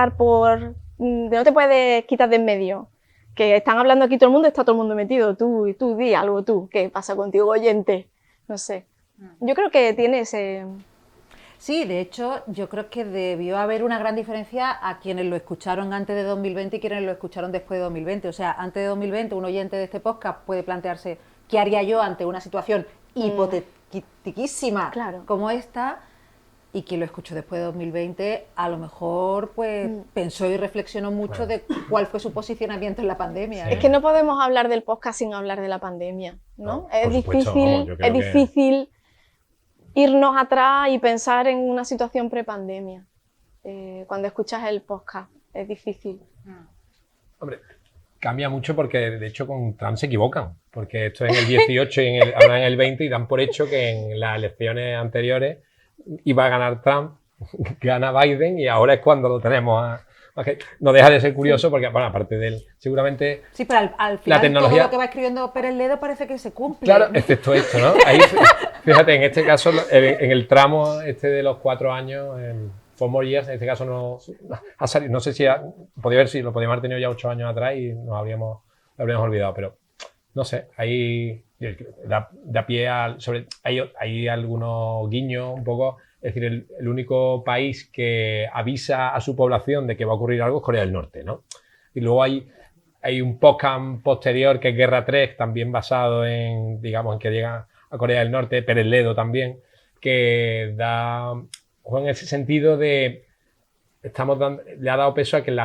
no te puedes quitar de en medio. Que están hablando aquí todo el mundo, está todo el mundo metido. Tú di algo tú. ¿Qué pasa contigo, oyente? No sé. Yo creo que tiene ese... Sí, de hecho, yo creo que debió haber una gran diferencia a quienes lo escucharon antes de 2020 y quienes lo escucharon después de 2020. O sea, antes de 2020, un oyente de este podcast puede plantearse qué haría yo ante una situación hipotetiquísima como esta, y quien lo escuchó después de 2020 a lo mejor pues pensó y reflexionó mucho de cuál fue su posicionamiento en la pandemia. Es que no podemos hablar del podcast sin hablar de la pandemia, ¿no? Es difícil irnos atrás y pensar en una situación prepandemia. Cuando escuchas el podcast, es difícil. Hombre, cambia mucho porque de hecho con Trump se equivocan, porque esto es en el 18 y ahora en el 20 y dan por hecho que en las elecciones anteriores iba a ganar Trump, gana Biden y ahora es cuando lo tenemos no deja de ser curioso porque, bueno, aparte de él, seguramente... Sí, pero al final la tecnología, todo lo que va escribiendo Pérez Ledo parece que se cumple. Claro, excepto esto, ¿no? Ahí, fíjate, en este caso, en el tramo de los 4 años, en 4 more years, en este caso no ha salido, no sé si podía ver si lo podíamos haber tenido ya 8 años atrás y lo habríamos olvidado, pero no sé, ahí da pie hay algunos guiños un poco. Es decir, el único país que avisa a su población de que va a ocurrir algo es Corea del Norte, ¿no? Y luego hay un podcast posterior que es Guerra 3, también basado en que llega a Corea del Norte, Pérez Ledo también, que juega en ese sentido de le ha dado peso a que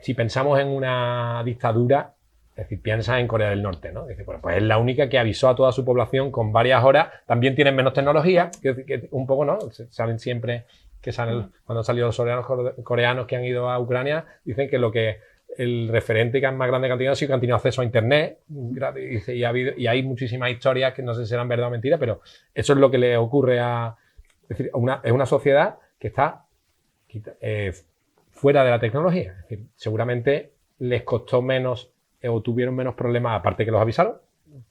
si pensamos en una dictadura, es decir, piensa en Corea del Norte, ¿no? Dice, bueno, pues es la única que avisó a toda su población con varias horas. También tienen menos tecnología, que un poco, ¿no? Saben siempre que cuando han salido los soldados coreanos que han ido a Ucrania, dicen que el referente que es más grande que han tenido ha sido que han tenido acceso a internet. Y hay muchísimas historias que no sé si serán verdad o mentira, pero eso es lo que le ocurre es decir, es una sociedad que está fuera de la tecnología. Es decir, seguramente les costó menos o tuvieron menos problemas, aparte que los avisaron,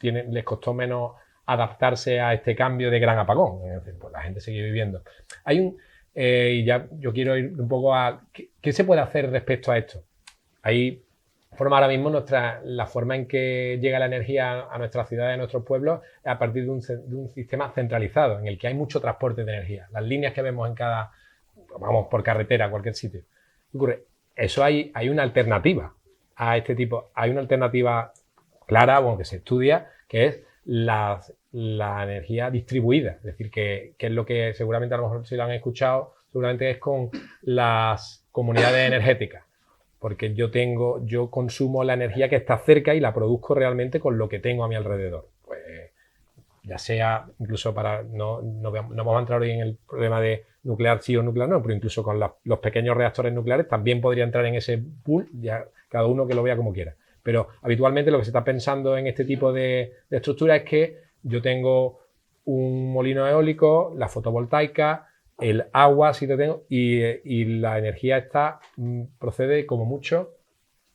les costó menos adaptarse a este cambio de gran apagón. Es decir, pues la gente sigue viviendo. Y ya yo quiero ir un poco a ¿qué se puede hacer respecto a esto? Hay forma ahora mismo la forma en que llega la energía a nuestras ciudades, a nuestros pueblos, es a partir de un sistema centralizado, en el que hay mucho transporte de energía. Las líneas que vemos vamos por carretera, a cualquier sitio. ¿Qué ocurre? Eso hay una alternativa a este tipo, hay una alternativa clara, bueno, que se estudia, que es la energía distribuida. Es decir, que es lo que seguramente, a lo mejor si lo han escuchado, seguramente es con las comunidades energéticas. Porque yo consumo la energía que está cerca y la produzco realmente con lo que tengo a mi alrededor. Pues ya sea, incluso no vamos a entrar hoy en el problema de nuclear sí o nuclear no, pero incluso con los pequeños reactores nucleares también podría entrar en ese pool, ya cada uno que lo vea como quiera. Pero habitualmente lo que se está pensando en este tipo de estructura es que yo tengo un molino eólico, la fotovoltaica, el agua, si lo tengo, y la energía procede como mucho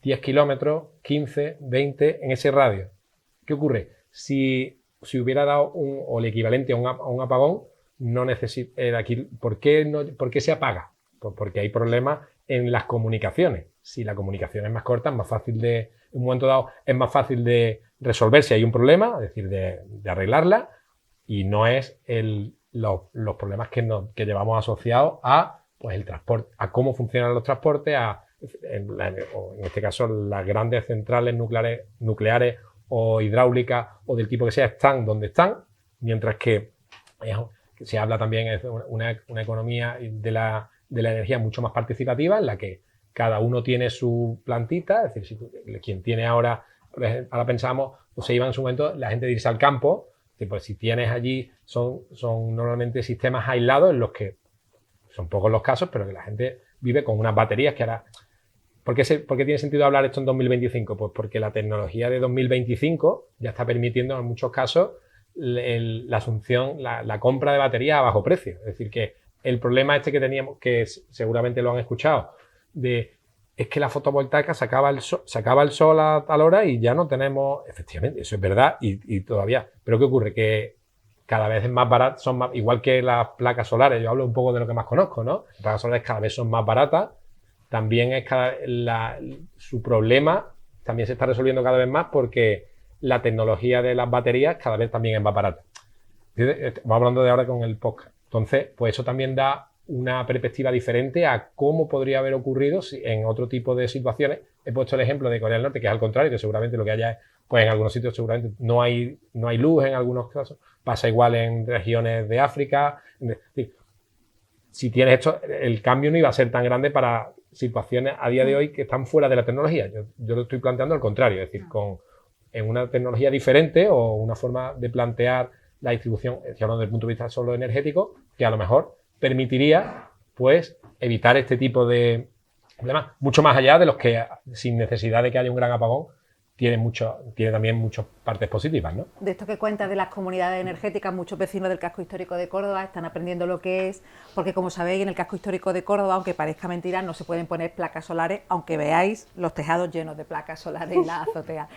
10 kilómetros, 15, 20, en ese radio. ¿Qué ocurre? Si hubiera dado o el equivalente a un apagón, no necesita. ¿Por qué se apaga? Pues porque hay problemas en las comunicaciones. Si la comunicación es más corta, es más fácil en un momento dado, es más fácil de resolver si hay un problema, es decir, de arreglarla, y no es los problemas que llevamos asociados a pues, el transporte, a cómo funcionan los transportes, en este caso las grandes centrales nucleares o hidráulicas o del tipo que sea están donde están, mientras que se habla también de una economía de la energía mucho más participativa, en la que cada uno tiene su plantita. Es decir, quien tiene ahora pensamos, pues se iba en su momento la gente de irse al campo. Pues si tienes allí, son normalmente sistemas aislados en los que son pocos los casos, pero que la gente vive con unas baterías que ahora... ¿Por qué tiene sentido hablar esto en 2025? Pues porque la tecnología de 2025 ya está permitiendo en muchos casos la asunción, la compra de baterías a bajo precio. Es decir, que el problema que teníamos, que seguramente lo han escuchado, es que la fotovoltaica sacaba el sol a tal hora y ya no tenemos... Efectivamente, eso es verdad y todavía. Pero ¿qué ocurre? Que cada vez es más barato, igual que las placas solares. Yo hablo un poco de lo que más conozco, ¿no? Las placas solares cada vez son más baratas. También su problema también se está resolviendo cada vez más porque la tecnología de las baterías cada vez también es más barata. Vamos hablando de ahora con el podcast. Entonces, pues eso también da una perspectiva diferente a cómo podría haber ocurrido en otro tipo de situaciones. He puesto el ejemplo de Corea del Norte, que es al contrario, que seguramente lo que haya es, pues en algunos sitios seguramente no hay luz en algunos casos. Pasa igual en regiones de África. Si tienes esto, el cambio no iba a ser tan grande para situaciones a día de hoy que están fuera de la tecnología. Yo lo estoy planteando al contrario, es decir, en una tecnología diferente o una forma de plantear la distribución, desde el punto de vista solo energético, que a lo mejor permitiría pues evitar este tipo de problemas, mucho más allá de los que, sin necesidad de que haya un gran apagón, tiene también muchas partes positivas, ¿no? De esto que cuentas de las comunidades energéticas, muchos vecinos del casco histórico de Córdoba están aprendiendo lo que es, porque como sabéis, en el casco histórico de Córdoba, aunque parezca mentira, no se pueden poner placas solares, aunque veáis los tejados llenos de placas solares en la azotea.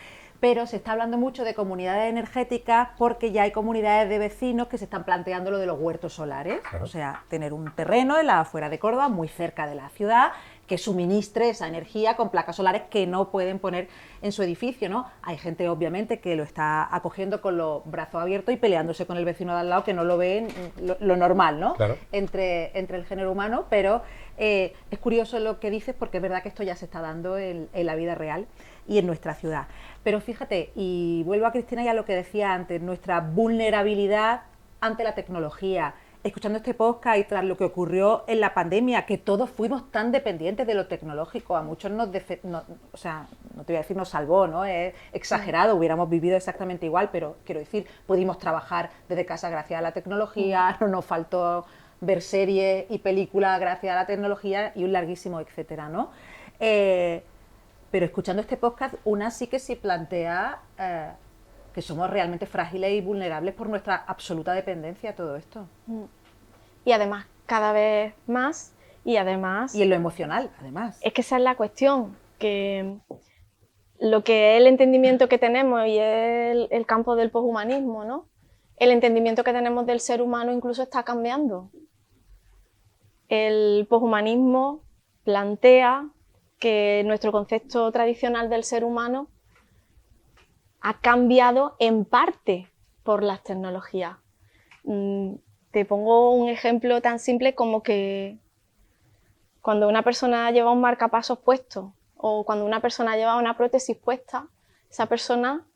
Pero se está hablando mucho de comunidades energéticas porque ya hay comunidades de vecinos que se están planteando lo de los huertos solares. Claro. O sea, tener un terreno en la afuera de Córdoba, muy cerca de la ciudad, que suministre esa energía con placas solares que no pueden poner en su edificio, ¿no? Hay gente, obviamente, que lo está acogiendo con los brazos abiertos y peleándose con el vecino de al lado, que no lo ven lo normal, ¿no? Claro. Entre el género humano, pero es curioso lo que dices, porque es verdad que esto ya se está dando en la vida real y en nuestra ciudad. Pero fíjate, y vuelvo a Cristina y a lo que decía antes, nuestra vulnerabilidad ante la tecnología. Escuchando este podcast y tras lo que ocurrió en la pandemia, que todos fuimos tan dependientes de lo tecnológico, a muchos o sea, no te voy a decir nos salvó, ¿no? Es exagerado, hubiéramos vivido exactamente igual, pero quiero decir, pudimos trabajar desde casa gracias a la tecnología, no nos faltó ver series y películas gracias a la tecnología y un larguísimo etcétera, ¿no? Pero escuchando este podcast, una sí que se plantea que somos realmente frágiles y vulnerables por nuestra absoluta dependencia a todo esto. Y además, cada vez más, y además... Y en lo emocional, además. Es que esa es la cuestión, que lo que es el entendimiento que tenemos y es el campo del poshumanismo, ¿no? El entendimiento que tenemos del ser humano incluso está cambiando. El poshumanismo plantea que nuestro concepto tradicional del ser humano ha cambiado en parte por las tecnologías. Te pongo un ejemplo tan simple como que cuando una persona lleva un marcapasos puesto o cuando una persona lleva una prótesis puesta, esa persona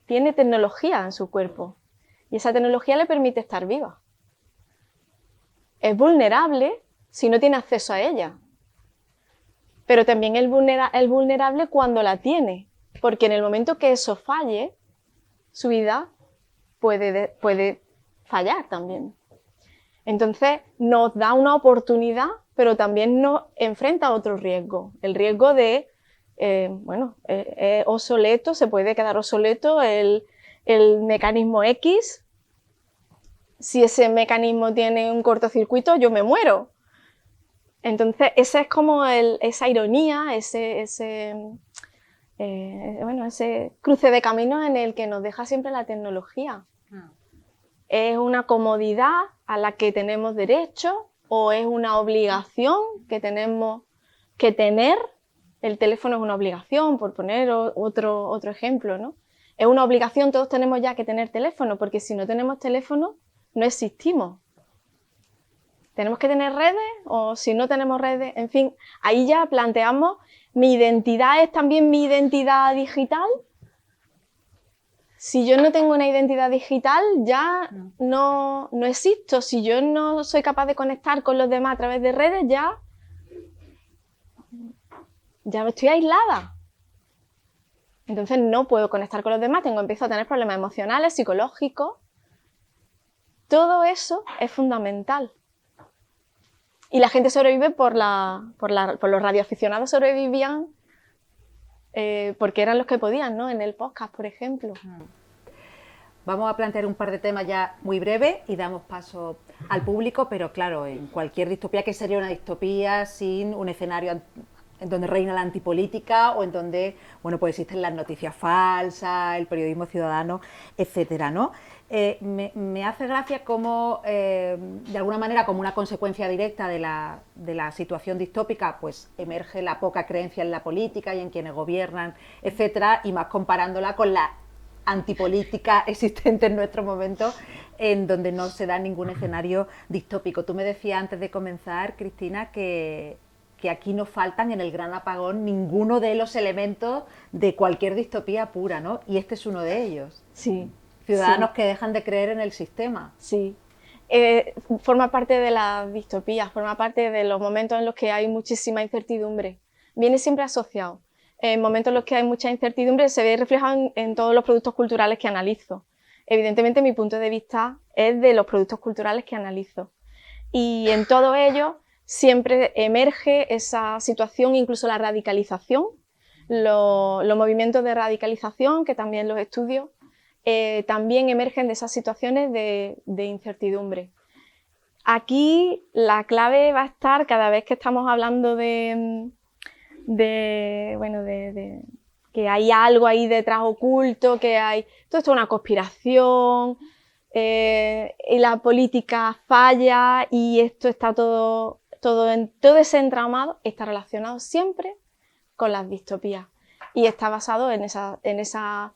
tiene tecnología en su cuerpo y esa tecnología le permite estar viva. Es vulnerable si no tiene acceso a ella, pero también es vulnerable cuando la tiene, porque en el momento que eso falle, su vida puede fallar también. Entonces nos da una oportunidad, pero también nos enfrenta a otro riesgo, el riesgo de, es obsoleto, se puede quedar obsoleto el mecanismo X. Si ese mecanismo tiene un cortocircuito, yo me muero. Entonces, esa es como esa ironía, ese cruce de caminos en el que nos deja siempre la tecnología. ¿Es una comodidad a la que tenemos derecho o es una obligación que tenemos que tener? El teléfono es una obligación, por poner otro ejemplo, ¿no? Es una obligación, todos tenemos ya que tener teléfono, porque si no tenemos teléfono, no existimos. ¿Tenemos que tener redes o si no tenemos redes? En fin, ahí ya planteamos, ¿mi identidad es también mi identidad digital? Si yo no tengo una identidad digital, ya no existo. Si yo no soy capaz de conectar con los demás a través de redes, ya estoy aislada. Entonces no puedo conectar con los demás, empiezo a tener problemas emocionales, psicológicos. Todo eso es fundamental. Y la gente sobrevive por los radioaficionados sobrevivían porque eran los que podían, ¿no? En el podcast, por ejemplo. Vamos a plantear un par de temas ya muy breves y damos paso al público, pero claro, en cualquier distopía, ¿qué sería una distopía sin un escenario en donde reina la antipolítica o en donde, bueno, pues existen las noticias falsas, el periodismo ciudadano, etcétera, ¿no? Me hace gracia cómo, de alguna manera, como una consecuencia directa de la situación distópica, pues emerge la poca creencia en la política y en quienes gobiernan, etcétera, y más comparándola con la antipolítica existente en nuestro momento, en donde no se da ningún escenario distópico. Tú me decías antes de comenzar, Cristina, que aquí no faltan en el gran apagón ninguno de los elementos de cualquier distopía pura, ¿no? Y este es uno de ellos. Sí. Ciudadanos que dejan de creer en el sistema. Sí. Forma parte de las distopías, forma parte de los momentos en los que hay muchísima incertidumbre. Viene siempre asociado. En momentos en los que hay mucha incertidumbre se ve reflejado en todos los productos culturales que analizo. Evidentemente mi punto de vista es de los productos culturales que analizo. Y en todo ello siempre emerge esa situación, incluso la radicalización, los movimientos de radicalización, que también los estudio, también emergen de esas situaciones de incertidumbre. Aquí la clave va a estar cada vez que estamos hablando de que hay algo ahí detrás oculto, que hay todo esto es una conspiración, y la política falla y esto está todo ese entramado está relacionado siempre con las distopías y está basado en esa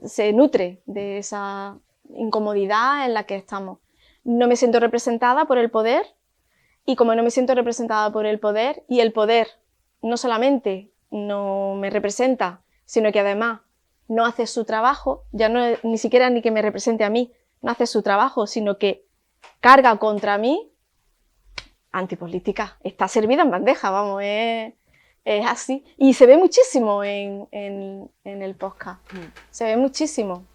se nutre de esa incomodidad en la que estamos. No me siento representada por el poder y como no me siento representada por el poder y el poder no solamente no me representa, sino que además no hace su trabajo, ya no ni siquiera ni que me represente a mí, no hace su trabajo, sino que carga contra mí, antipolítica, está servida en bandeja, vamos, es así. Y se ve muchísimo en el podcast, se ve muchísimo.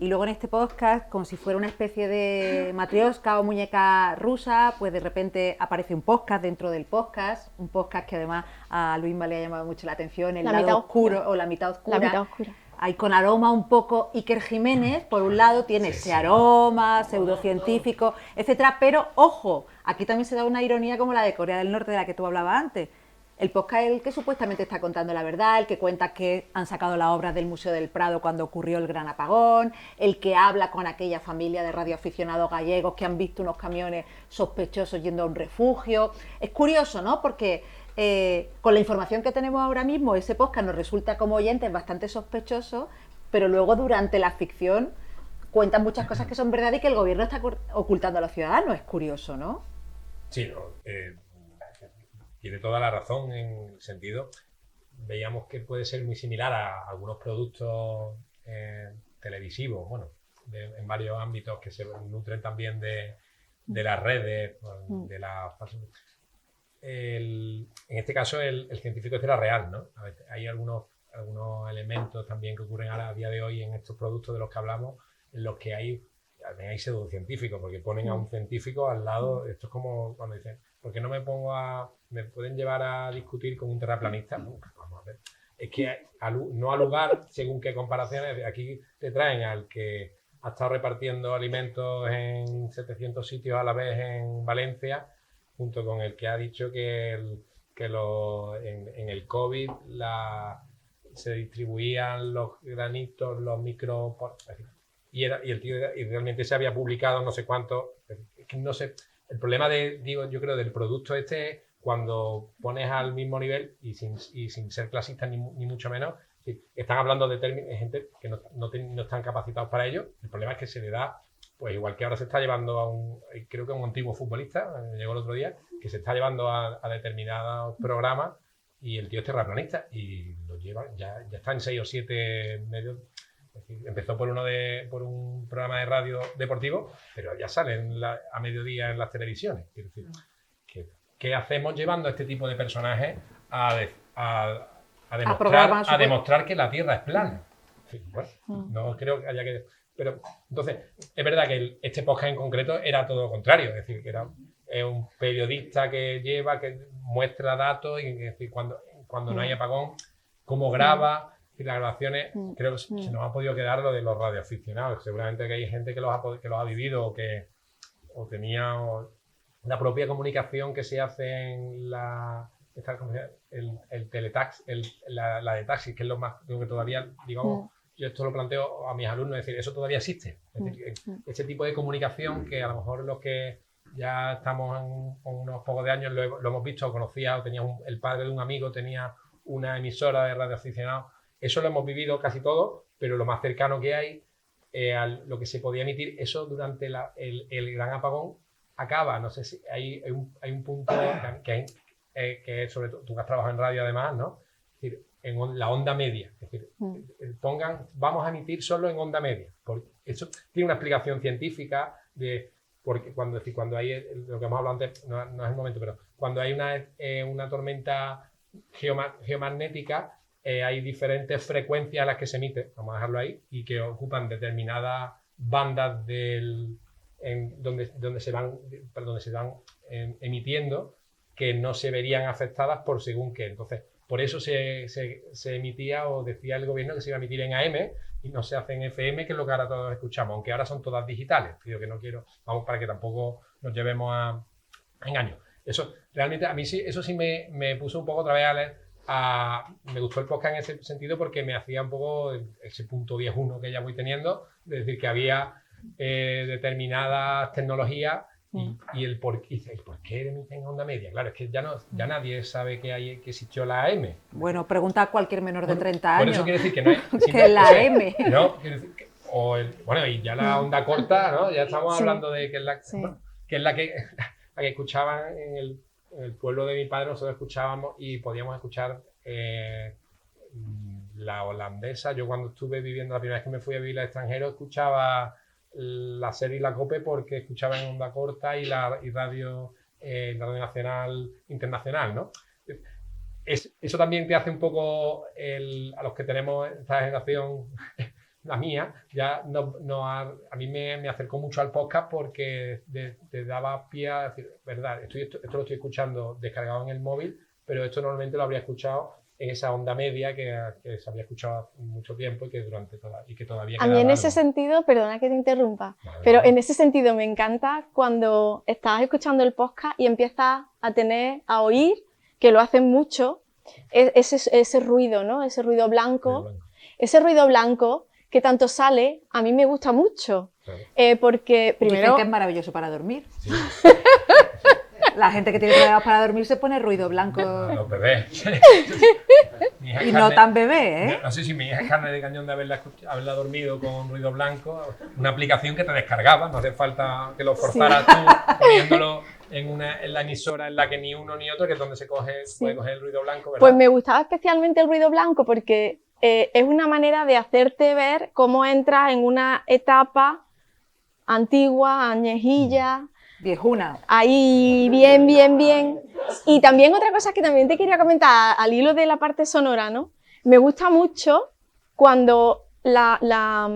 Y luego en este podcast, como si fuera una especie de matrioska o muñeca rusa, pues de repente aparece un podcast dentro del podcast, un podcast que además a Luisma le ha llamado mucho la atención, el lado oscuro o la mitad oscura. La mitad oscura. Hay con aroma un poco Iker Jiménez, por un lado tiene ese aroma pseudocientífico, etcétera, pero ojo, aquí también se da una ironía como la de Corea del Norte de la que tú hablabas antes. El podcast es el que supuestamente está contando la verdad, el que cuenta que han sacado las obras del Museo del Prado cuando ocurrió el gran apagón, el que habla con aquella familia de radioaficionados gallegos que han visto unos camiones sospechosos yendo a un refugio. Es curioso, ¿no? Porque con la información que tenemos ahora mismo, ese podcast nos resulta como oyentes bastante sospechoso, pero luego durante la ficción cuentan muchas cosas que son verdad y que el gobierno está ocultando a los ciudadanos. Es curioso, ¿no? Sí, no, tiene toda la razón en el sentido. Veíamos que puede ser muy similar a algunos productos televisivos, bueno, en varios ámbitos que se nutren también de las redes, de la... En este caso el científico este era real, ¿no? A veces hay algunos elementos también que ocurren ahora a día de hoy en estos productos de los que hablamos, en los que hay pseudocientíficos, porque ponen a un científico al lado. Esto es como cuando dicen, ¿por qué no me pueden llevar a discutir con un terraplanista? No, vamos a ver. Es que no al lugar, según qué comparaciones, aquí te traen al que ha estado repartiendo alimentos en 700 sitios a la vez en Valencia, junto con el que ha dicho que en el COVID se distribuían los granitos, los micro... Y el tío realmente se había publicado no sé cuánto. Es que no sé. El problema yo creo, del producto este es cuando pones al mismo nivel y sin ser clasista ni mucho menos. Están hablando de gente que no están capacitados para ello. El problema es que se le da, pues igual que ahora se está llevando creo que a un antiguo futbolista, llegó el otro día, que se está llevando a determinados programas y el tío es terraplanista y lo lleva, ya está en 6 o 7 medios. Es decir, empezó por un programa de radio deportivo, pero ya sale a mediodía en las televisiones. Es decir, ¿qué hacemos llevando a este tipo de personajes a demostrar que la Tierra es plana? Sí, bueno, no creo que haya que... Pero entonces, es verdad que este podcast en concreto era todo lo contrario. Es decir, que es un periodista que muestra datos y es decir, cuando no hay apagón, cómo graba. Y las grabaciones, creo que se nos ha podido quedar lo de los radioaficionados. Seguramente que hay gente que los ha vivido o tenía la propia comunicación que se hace en el teletaxi, la de taxis, que es lo que todavía, digamos, yo esto lo planteo a mis alumnos, es decir, eso todavía existe. Es decir, ese tipo de comunicación que a lo mejor los que ya estamos con unos pocos de años lo hemos visto, conocía, o tenía el padre de un amigo tenía una emisora de radioaficionados. Eso lo hemos vivido casi todos, pero lo más cercano que hay a lo que se podía emitir, eso durante el gran apagón acaba. No sé si hay un punto que es sobre todo, tú que has trabajado en radio además, ¿no? Es decir, en la onda media. Es decir, vamos a emitir solo en onda media. Porque eso tiene una explicación científica porque cuando hay, lo que hemos hablado antes, no es el momento, pero cuando hay una tormenta geomagnética, hay diferentes frecuencias a las que se emite, vamos a dejarlo ahí, y que ocupan determinadas bandas donde se van emitiendo, que no se verían afectadas por según qué. Entonces, por eso se emitía, o decía el gobierno, que se iba a emitir en AM y no se hace en FM, que es lo que ahora todos escuchamos, aunque ahora son todas digitales. Pido que no quiero, vamos, para que tampoco nos llevemos a engaño. Eso realmente a mí sí, eso sí me puso un poco otra vez a leer. Me gustó el podcast en ese sentido porque me hacía un poco ese punto 10.1 que ya voy teniendo, es decir, que había determinadas tecnologías y el por qué emiten onda media. Claro, es que ya nadie sabe que existió la AM. Bueno, pregunta a cualquier menor de 30 años. Bueno, eso quiere decir que no hay... que es la AM. No, quiere decir que, bueno, y ya la onda corta, ¿no? Ya estamos hablando de que es la que escuchaban en el pueblo de mi padre. Nosotros escuchábamos y podíamos escuchar la holandesa. Yo cuando estuve viviendo, la primera vez que me fui a vivir al extranjero, escuchaba la SER y la COPE porque escuchaba en onda corta y radio nacional internacional, ¿no? Eso también te hace un poco, a los que tenemos esta generación, la mía, ya a mí me acercó mucho al podcast porque te daba pie a decir, verdad, esto lo estoy escuchando descargado en el móvil, pero esto normalmente lo habría escuchado en esa onda media que se había escuchado hace mucho tiempo y que todavía a mí en ese sentido, perdona que te interrumpa, pero en ese sentido me encanta cuando estás escuchando el podcast y empiezas a oír, que lo hacen mucho, ese ruido, ¿no? Ese ruido blanco. Ese ruido blanco que tanto sale, a mí me gusta mucho, porque primero... Dicen que es maravilloso para dormir. Sí. La gente que tiene problemas para dormir se pone ruido blanco. Los bebés. Y no tan bebé, ¿eh? No sé si mi hija es carne de cañón de haberla dormido con ruido blanco. Una aplicación que te descargaba, no hace falta que lo forzaras tú poniéndolo en la emisora en la que ni uno ni otro, que es donde se puede coger el ruido blanco, ¿verdad? Pues me gustaba especialmente el ruido blanco porque es una manera de hacerte ver cómo entras en una etapa antigua, añejilla. Viejuna. Ahí, bien. Y también otra cosa que también te quería comentar al hilo de la parte sonora, ¿no? Me gusta mucho cuando la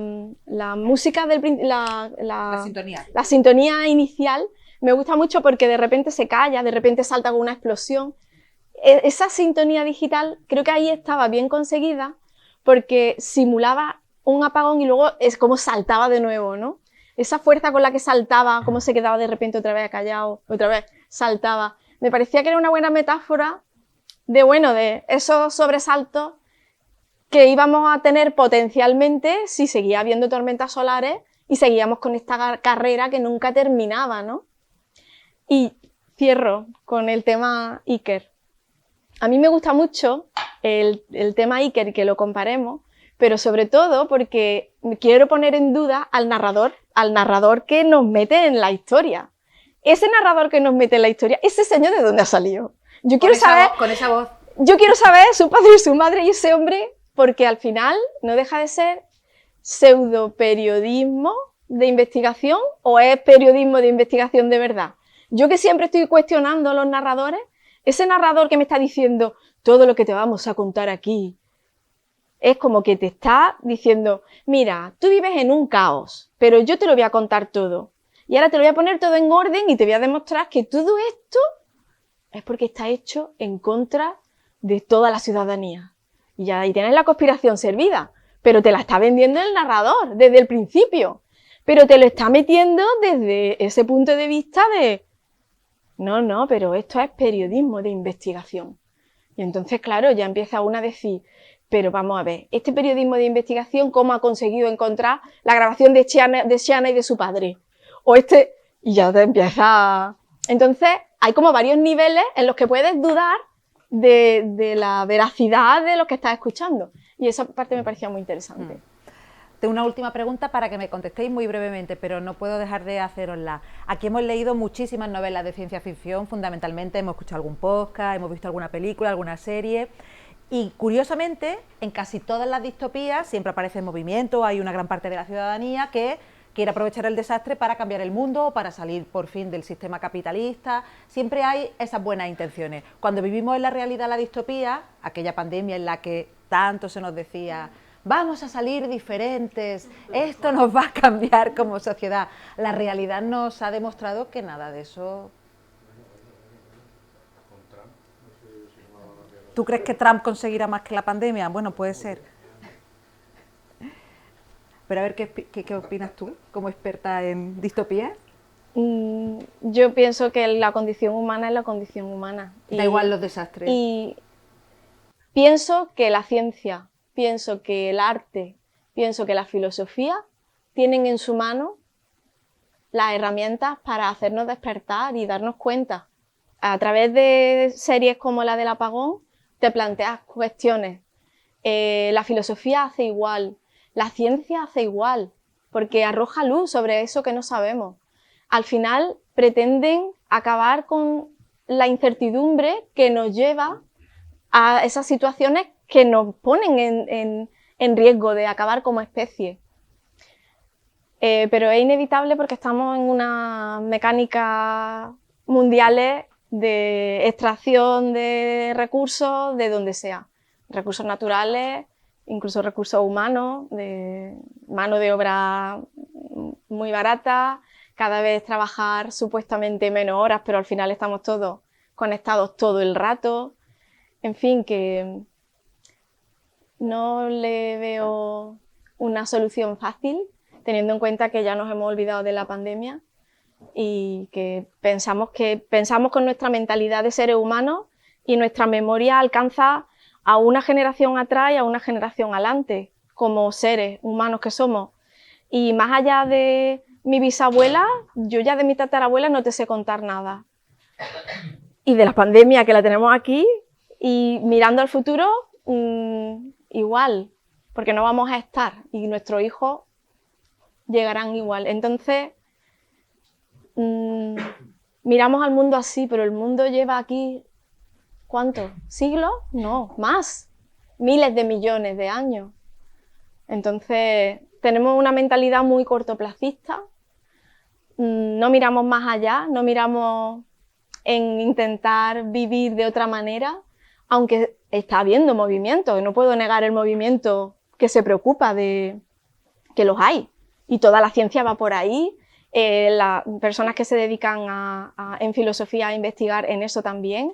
música la sintonía inicial me gusta mucho porque de repente se calla, de repente salta con una explosión. Esa sintonía digital creo que ahí estaba bien conseguida porque simulaba un apagón y luego es como saltaba de nuevo, ¿no? Esa fuerza con la que saltaba, cómo se quedaba de repente otra vez callado, otra vez saltaba. Me parecía que era una buena metáfora de esos sobresaltos que íbamos a tener potencialmente si seguía habiendo tormentas solares y seguíamos con esta carrera que nunca terminaba, ¿no? Y cierro con el tema Iker. A mí me gusta mucho el tema Iker y que lo comparemos, pero sobre todo porque quiero poner en duda al narrador que nos mete en la historia. Ese narrador que nos mete en la historia, ese señor ¿de dónde ha salido? Yo quiero saber, con esa voz. Yo quiero saber su padre y su madre y ese hombre, porque al final no deja de ser pseudo periodismo de investigación o es periodismo de investigación de verdad. Yo que siempre estoy cuestionando a los narradores, ese narrador que me está diciendo todo lo que te vamos a contar aquí, es como que te está diciendo, mira, tú vives en un caos, pero yo te lo voy a contar todo. Y ahora te lo voy a poner todo en orden y te voy a demostrar que todo esto es porque está hecho en contra de toda la ciudadanía. Y ya ahí tienes la conspiración servida, pero te la está vendiendo el narrador desde el principio. Pero te lo está metiendo desde ese punto de vista de, no, pero esto es periodismo de investigación. Y entonces, claro, ya empieza uno a decir, pero vamos a ver, este periodismo de investigación, ¿cómo ha conseguido encontrar la grabación de Xiana y de su padre? Y ya te empieza. Entonces, hay como varios niveles en los que puedes dudar de la veracidad de lo que estás escuchando. Y esa parte me parecía muy interesante. Tengo una última pregunta para que me contestéis muy brevemente, pero no puedo dejar de hacerosla. Aquí hemos leído muchísimas novelas de ciencia ficción, fundamentalmente hemos escuchado algún podcast, hemos visto alguna película, alguna serie. Y curiosamente, en casi todas las distopías siempre aparece en movimiento, hay una gran parte de la ciudadanía que quiere aprovechar el desastre para cambiar el mundo, para salir por fin del sistema capitalista. Siempre hay esas buenas intenciones. Cuando vivimos en la realidad la distopía, aquella pandemia en la que tanto se nos decía, vamos a salir diferentes, esto nos va a cambiar como sociedad, la realidad nos ha demostrado que nada de eso. ¿Tú crees que Trump conseguirá más que la pandemia? Bueno, puede ser. Pero a ver, ¿qué opinas tú, como experta en distopías? Yo pienso que la condición humana es la condición humana. Da igual los desastres. Y pienso que la ciencia, pienso que el arte, pienso que la filosofía tienen en su mano las herramientas para hacernos despertar y darnos cuenta. A través de series como la del apagón, te planteas cuestiones. La filosofía hace igual, la ciencia hace igual, porque arroja luz sobre eso que no sabemos. Al final pretenden acabar con la incertidumbre que nos lleva a esas situaciones que nos ponen en riesgo de acabar como especie. Pero es inevitable porque estamos en unas mecánicas mundiales de extracción de recursos de donde sea, recursos naturales, incluso recursos humanos, de mano de obra muy barata, cada vez trabajar supuestamente menos horas, pero al final estamos todos conectados todo el rato. En fin, que no le veo una solución fácil, teniendo en cuenta que ya nos hemos olvidado de la pandemia y que pensamos con nuestra mentalidad de seres humanos y nuestra memoria alcanza a una generación atrás y a una generación adelante, como seres humanos que somos. Y más allá de mi bisabuela, yo ya de mi tatarabuela no te sé contar nada. y de la pandemia que la tenemos aquí, y mirando al futuro, igual, porque no vamos a estar y nuestros hijos llegarán igual. Entonces, miramos al mundo así, pero el mundo lleva aquí, ¿cuántos? ¿Siglos? No, más, miles de millones de años. Entonces, tenemos una mentalidad muy cortoplacista, no miramos más allá, no miramos en intentar vivir de otra manera, aunque está habiendo movimiento, no puedo negar el movimiento que se preocupa de que los hay, y toda la ciencia va por ahí, las personas que se dedican en filosofía a investigar en eso también,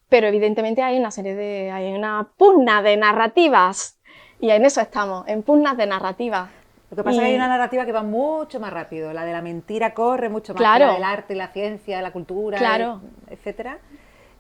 pero evidentemente hay una pugna de narrativas, y en eso estamos, en pugnas de narrativas. Lo que pasa es que hay una narrativa que va mucho más rápido, la de la mentira corre mucho más Claro. que la del arte, la ciencia, la cultura, Claro. etcétera.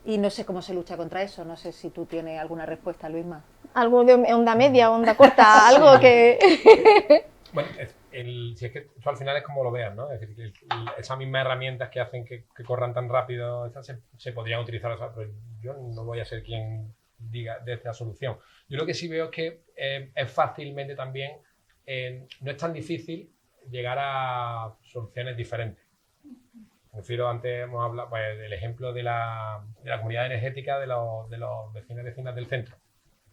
Y no sé cómo se lucha contra eso, no sé si tú tienes alguna respuesta, Luisma. Algo de onda media, onda corta, algo que... Bueno, si es que eso al final es como lo veas, ¿no? Es decir, que esas mismas herramientas que hacen que corran tan rápido se podrían utilizar, o sea, pero yo no voy a ser quien diga de esta solución. Yo lo que sí veo es que es fácilmente también, no es tan difícil llegar a soluciones diferentes. Me refiero, antes hemos hablado pues, del ejemplo de la comunidad energética de los vecinos y vecinas del centro.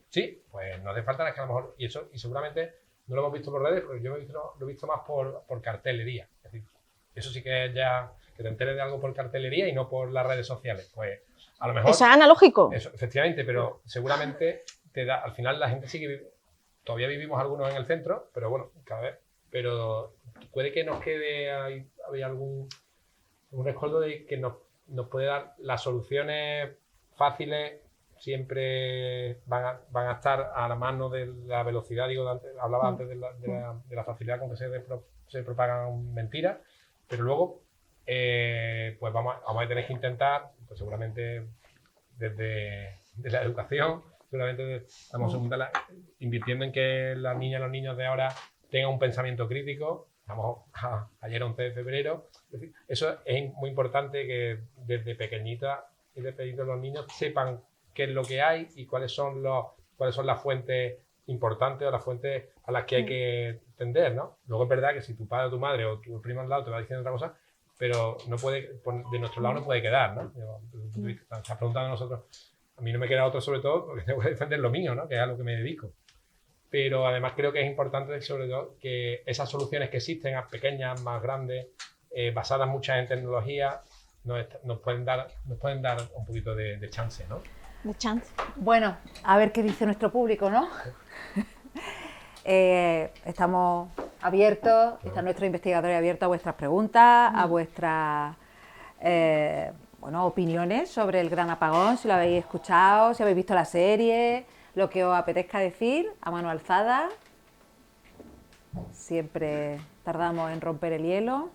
Sí, pues no hace falta, que a lo mejor, y seguramente no lo hemos visto por redes, pero yo lo he visto más por cartelería. Es decir, eso sí que es ya, que te enteres de algo por cartelería y no por las redes sociales. Pues a lo mejor... Eso es analógico. Eso, efectivamente, pero seguramente te da, al final la gente sí que todavía vivimos algunos en el centro, pero bueno, cada vez, pero puede que nos quede ahí algún rescoldo de que nos puede dar las soluciones fáciles, siempre van a estar a la mano de la velocidad, hablaba antes de la facilidad con que se propagan mentiras, pero luego pues vamos a tener que intentar, pues seguramente desde la educación, seguramente estamos invirtiendo en que las niñas y los niños de ahora tengan un pensamiento crítico. Estamos ayer 11 de febrero. Es decir, eso es muy importante, que desde pequeñitos los niños sepan qué es lo que hay y cuáles son las fuentes importantes o las fuentes a las que hay que tender, ¿no? Luego es verdad que si tu padre o tu madre o tu primo al lado te va diciendo otra cosa, pero no puede, de nuestro lado no puede quedar, ¿no? Estás preguntando a nosotros, a mí no me queda otro, sobre todo porque tengo que defender lo mío, ¿no? Que es a lo que me dedico. Pero además creo que es importante, sobre todo, que esas soluciones que existen, pequeñas, más grandes, basadas muchas en tecnología, nos pueden dar un poquito de chance, ¿no? De chance. Bueno, a ver qué dice nuestro público, ¿no? Estamos abiertos, están nuestros investigadores abiertos a vuestras preguntas, a vuestras opiniones sobre el gran apagón, si lo habéis escuchado, si habéis visto la serie, lo que os apetezca decir, a mano alzada. Siempre tardamos en romper el hielo.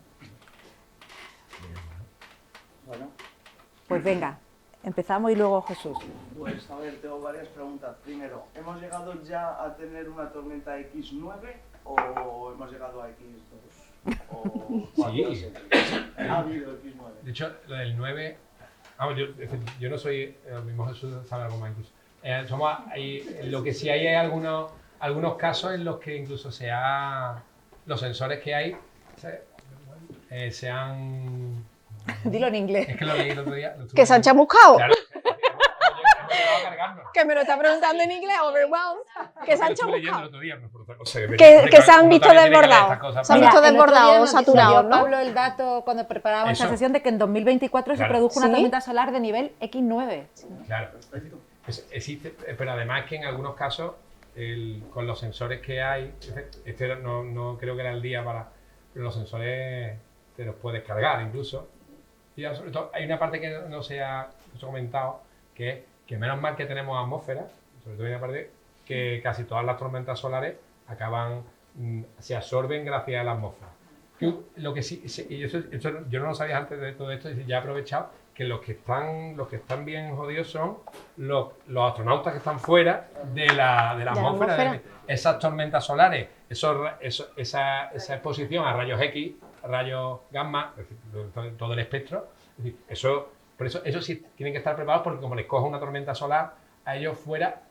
Bueno. Pues venga, empezamos y luego Jesús. Pues a ver, tengo varias preguntas. Primero, ¿hemos llegado ya a tener una tormenta X9 o hemos llegado a X2? ¿O sí. ¿Ha habido X9? De hecho, lo del 9... Vamos, yo no soy... El mismo Jesús sabe algo más incluso. Lo que sí hay algunos casos en los que incluso los sensores que hay se han... Dilo en inglés. Es que lo leí el otro día. ¿Que se han chamuscado? Claro. Hemos llegado a cargarnos. Que me lo está preguntando en inglés, overwhelmed. Que se han Estuve leyendo el chamuscado. otro día, no por otra cosa. Que se han uno visto también tiene que leer desbordados. estas cosas Se han para- visto Mira, el otro día desbordados, nos saturados, dio ¿no? Pablo el dato cuando preparábamos esta Eso. sesión de que en 2024 se Claro. produjo una ¿Sí? tormenta solar de nivel X9. Claro. Existe, pero además que en algunos casos, con los sensores que hay, no creo que era el día pero los sensores te los puedes cargar incluso. Y sobre todo, hay una parte que no se ha comentado, que es que menos mal que tenemos atmósfera, sobre todo hay una parte que casi todas las tormentas solares se absorben gracias a la atmósfera. Lo que sí, y eso yo no lo sabía antes de todo esto, y ya he aprovechado que los que están bien jodidos son los astronautas que están fuera de la atmósfera. atmósfera. Esas tormentas solares, esa exposición a rayos X, a rayos gamma, es decir, todo el espectro, Es decir, por eso sí tienen que estar preparados porque como les coja una tormenta solar, a ellos fuera,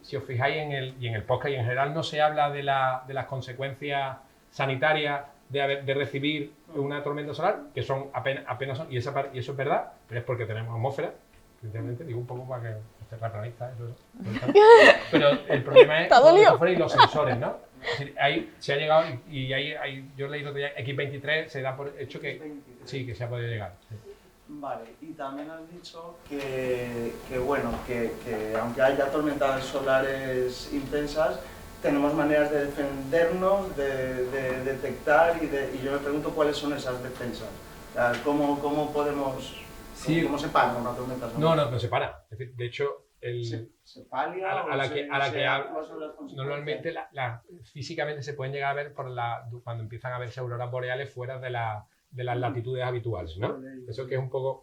si os fijáis en el podcast y en general no se habla de las consecuencias sanitarias de recibir una tormenta solar, que son apenas son, y eso es verdad, pero es porque tenemos atmósfera, sinceramente, digo un poco para que esté terraplanista, pero el problema es la atmósfera y los sensores, ¿no? Es decir, ahí se ha llegado y yo he leído que X23 se da por hecho que sí, que se ha podido llegar. Sí. Vale, y también has dicho que aunque haya tormentas solares intensas, tenemos maneras de defendernos, de detectar y yo me pregunto cuáles son esas defensas. O sea, ¿cómo podemos, cómo se para una tormenta solar? No se para. Es decir, de hecho, ¿Se palia a la que normalmente normalmente físicamente se pueden llegar a ver cuando empiezan a verse auroras boreales fuera de las latitudes habituales, ¿no? Eso que es un poco,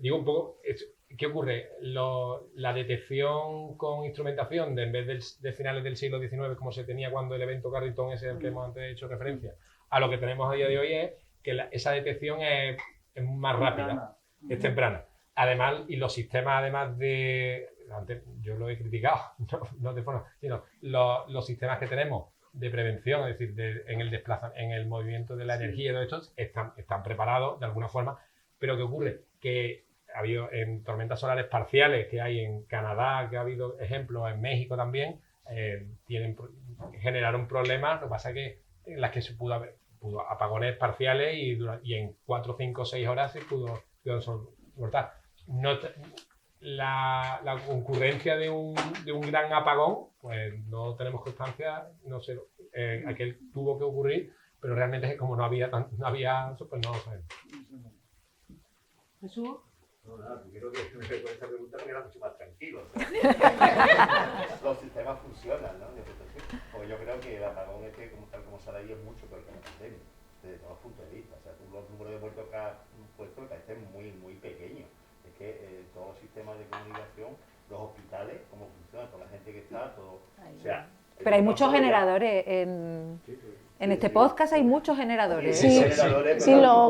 ¿qué ocurre? La detección con instrumentación en vez de finales del siglo XIX, como se tenía cuando el evento Carrington ese al que hemos antes hecho referencia, a lo que tenemos a día de hoy es que esa detección es más rápida, es temprana. Además, y los sistemas además antes yo lo he criticado, no de forma, sino los sistemas que tenemos de prevención, es decir, en el movimiento de la energía y todo esto, están preparados de alguna forma, pero ¿qué ocurre? Que ha habido en tormentas solares parciales que hay en Canadá, que ha habido ejemplos en México también, generaron problemas, lo que pasa es que en las que se pudo apagones parciales y en 4, 5, 6 horas se pudo soportar. La concurrencia de un gran apagón, pues no tenemos constancia, no sé, aquel tuvo que ocurrir, pero realmente como no había pues no lo sabemos. Jesús. No, nada, quiero que me recuerde esta pregunta porque era mucho más tranquilo. Los sistemas funcionan, ¿no? Porque yo creo que el apagón tal como sale ahí es mucho peor que la pandemia, desde todos los puntos de vista. O sea, los números de muertos que has puesto me parecen muy, muy pequeños. Es que todos los sistemas de comunicación, los hospitales, cómo funcionan, toda la gente que está, todo. O sea, pero hay muchos generadores en este podcast, hay muchos generadores. Sí,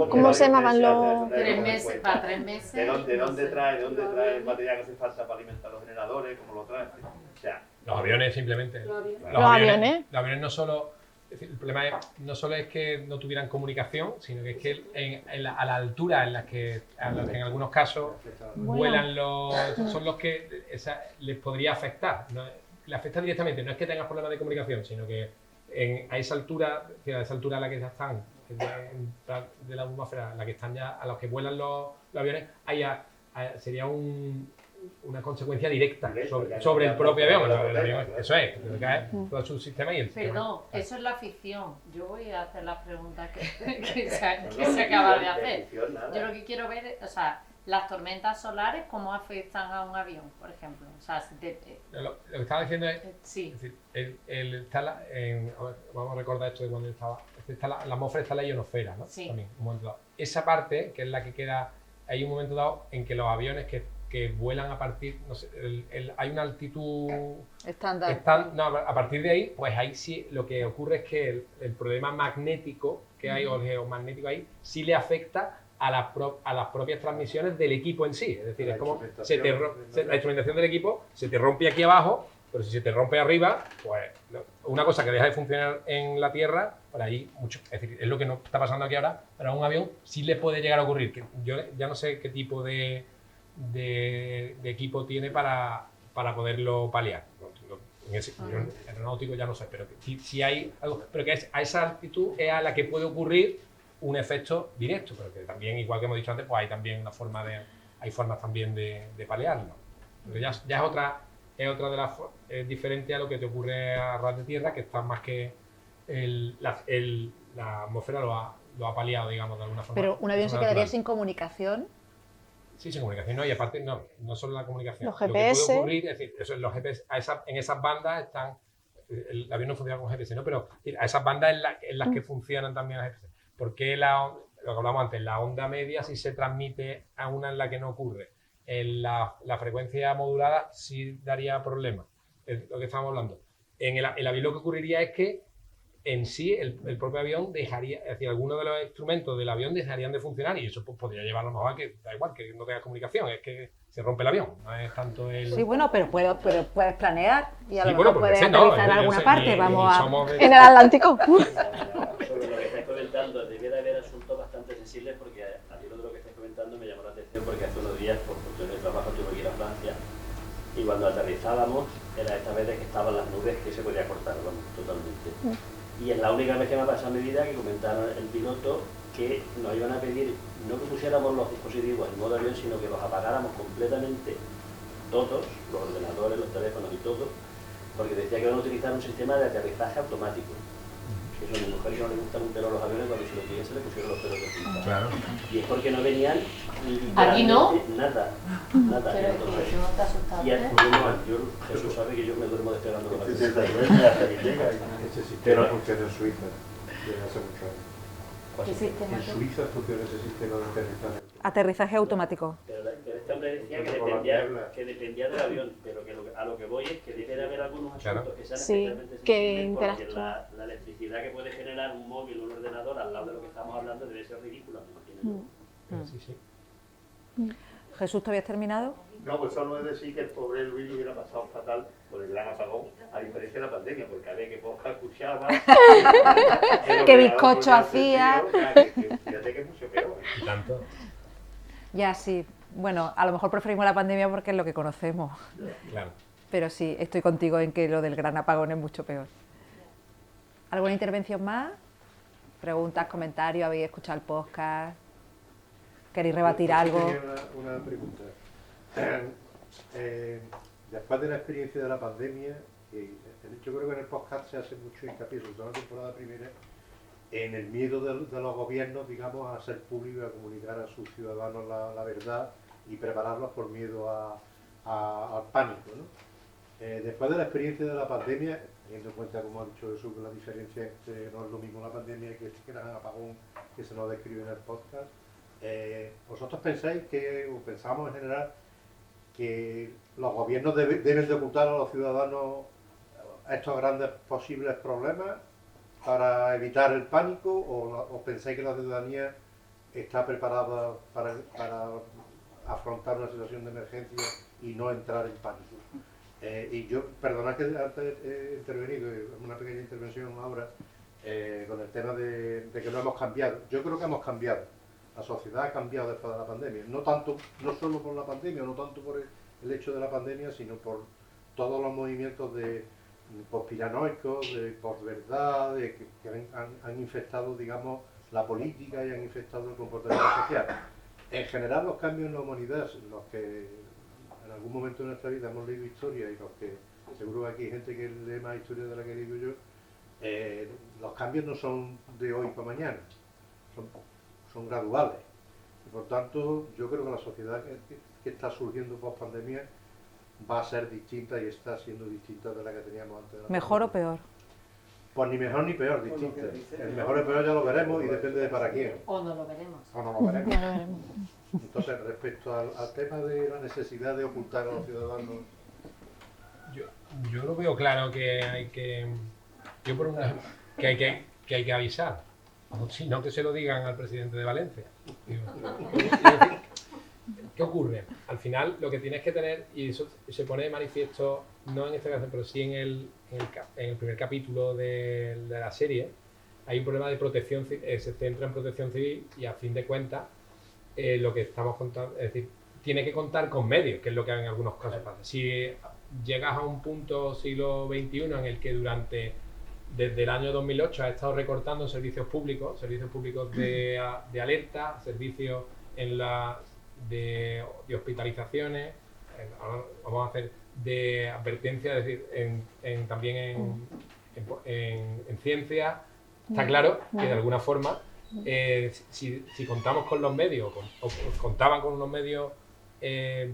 ¿cómo se llamaban los...? 3 meses, para 3 meses. ¿De dónde trae el material que hace falta para alimentar los generadores? ¿Cómo lo trae? O sea, los aviones simplemente. Los aviones. Los aviones no solo... Es decir, el problema no solo es que no tuvieran comunicación, sino que es que a la altura en las que en algunos casos vuelan son los que les podría afectar. ¿No? Le afecta directamente, no es que tengas problemas de comunicación, sino que a esa altura a la que ya están, de la atmósfera, a la que están ya, a los que vuelan los aviones, sería una consecuencia directa sobre el propio avión. Eso es, que cae todo su sistema y el sistema. Perdón, eso es la ficción. Yo voy a hacer las preguntas que se acaba de hacer. Yo lo que quiero ver es, o sea, las tormentas solares, ¿cómo afectan a un avión, por ejemplo? O sea, lo que estaba diciendo es, sí. Es decir, vamos a recordar esto de cuando la atmósfera está la ionosfera, ¿no? Sí. También, un momento dado. Esa parte, que es la que queda, hay un momento dado en que los aviones que vuelan a partir, no sé, hay una altitud estándar. A partir de ahí, pues ahí sí lo que ocurre es que el problema magnético que hay, o el geomagnético ahí, sí le afecta a las propias transmisiones del equipo en sí. Es decir, es como la instrumentación del equipo se te rompe aquí abajo, pero si se te rompe arriba, pues una cosa que deja de funcionar en la Tierra, por ahí mucho. Es decir, es lo que nos está pasando aquí ahora, pero a un avión sí le puede llegar a ocurrir. Que yo ya no sé qué tipo de equipo tiene para poderlo paliar. En aeronáutico ya no sé, pero si hay algo, pero que a esa altitud es a la que puede ocurrir un efecto directo, pero que también, igual que hemos dicho antes, pues hay también hay formas también de paliarlo. Pero ya es otra de las diferente a lo que te ocurre a ras de tierra, que está más que la atmósfera lo ha paliado, digamos, de alguna forma. Pero un avión se quedaría sin comunicación. Sí, sin comunicación, no, y aparte, no solo la comunicación. Los GPS. Lo que puede ocurrir, es decir, eso, los GPS, en esas bandas están, el avión no funciona con GPS, ¿no? Pero a esas bandas en las que funcionan también los GPS. Porque lo que hablamos antes, la onda media sí se transmite a una en la que no ocurre. En la frecuencia modulada sí daría problemas, es lo que estamos hablando. En el avión lo que ocurriría es que en sí el propio avión dejaría, es decir, algunos de los instrumentos del avión dejarían de funcionar y eso pues, podría llevar a lo mejor a que, da igual, que no tenga comunicación, es que se rompe el avión, no es tanto el... Sí, bueno, pero puedes planear y a Sí, lo bueno, mejor porque puedes sé, no, aterrizar en yo alguna sé, parte, ni vamos a... somos de- En el Atlántico. Sobre lo que estáis comentando, debiera haber asuntos bastante sensibles porque al hilo de lo que estáis comentando me llamó la atención porque hace unos días por cuestiones de trabajo tuve que ir a Francia y cuando aterrizábamos era esta vez de que estaban las nubes que se podía cortar, vamos, totalmente. Y es la única vez que me ha pasado en mi vida que comentaron el piloto que nos iban a pedir no que pusiéramos los dispositivos en modo avión, sino que los apagáramos completamente, todos, los ordenadores, los teléfonos y todo, porque decía que iban a utilizar un sistema de aterrizaje automático. Que eso a mi mujer que no le gustan un pelo a los aviones, cuando se lo piden se le pusieron los pelos de punta. Claro. Y es porque no venían ¿Aquí no? nada. Pero Entonces, eso no te asustaste. y Jesús sabe que yo me duermo despegando con la Este cabeza. se duerme hasta que llega. Ese sistema funciona en Suiza desde hace muchos años. ¿Qué sistema? En Suiza funciona ese sistema de aterrizaje. Aterrizaje automático. Pero este hombre decía que dependía del avión, pero que a lo que voy es que debe de haber algunos asuntos Claro. que sean Sí, especialmente que sensibles porque interactúan. la electricidad que puede generar un móvil o un ordenador al lado de lo que estamos hablando debe ser ridícula, me imagino. Pero sí, sí. Jesús, ¿te habías terminado? No, pues solo es decir que el pobre Luis lo hubiera pasado fatal por el gran apagón, a diferencia de la pandemia, porque había que poca escuchaba. ¿Qué bizcocho hacía? Fíjate que es mucho peor. Y tanto. Ya sí. Bueno, a lo mejor preferimos la pandemia porque es lo que conocemos. Claro. Pero sí, estoy contigo en que lo del gran apagón es mucho peor. ¿Alguna intervención más? ¿Preguntas, comentarios? ¿Habéis escuchado el podcast? ¿Queréis rebatir Yo algo? tenía una pregunta. Después de la experiencia de la pandemia, yo creo que en el podcast se hace mucho hincapié, sobre todo en la temporada primera, en el miedo de los gobiernos, digamos, a ser públicos, a comunicar a sus ciudadanos la verdad y prepararlos por miedo al pánico, ¿no? Después de la experiencia de la pandemia, teniendo en cuenta, como ha dicho Jesús, que la diferencia no es lo mismo la pandemia que este gran apagón que se nos describe en el podcast, ¿vosotros pensáis o pensamos en general que los gobiernos deben de ocultar a los ciudadanos estos grandes posibles problemas para evitar el pánico o pensáis que la ciudadanía está preparada para afrontar una situación de emergencia y no entrar en pánico? Y yo, perdonad que antes he intervenido, una pequeña intervención ahora, con el tema de que no hemos cambiado. Yo creo que hemos cambiado. La sociedad ha cambiado después de la pandemia. No solo por la pandemia, no tanto por el hecho de la pandemia, sino por todos los movimientos de pospiranoicos, de posverdad, que han infectado, digamos, la política y han infectado el comportamiento social. En general, los cambios en la humanidad, los que en algún momento de nuestra vida hemos leído historia y los que seguro que aquí hay gente que lee más historia de la que he leído yo, los cambios no son de hoy para mañana, son graduales. Y por tanto, yo creo que la sociedad que está surgiendo post pandemia va a ser distinta y está siendo distinta de la que teníamos antes de la ¿Mejor o pandemia. peor? Pues ni mejor ni peor, distinta. El mejor o peor ya lo veremos y depende de para quién. O no lo veremos. O no lo veremos. Entonces, respecto al tema de la necesidad de ocultar a los ciudadanos, Yo lo veo claro que hay que... Yo por una... que hay que avisar. O si no, que se lo digan al presidente de Valencia. ¿Qué ocurre? Al final lo que tienes que tener, y eso se pone de manifiesto, no en esta canción, pero sí en el primer capítulo de la serie, hay un problema de protección, se centra en protección civil y a fin de cuentas lo que estamos contando, es decir, tiene que contar con medios, que es lo que en algunos casos pasa. Si llegas a un punto siglo XXI en el que desde el año 2008 ha estado recortando servicios públicos de alerta, servicios de hospitalizaciones, ahora vamos a hacer de advertencia, es decir, también en ciencia, está claro que de alguna forma, si contamos con los medios, o contaban con unos medios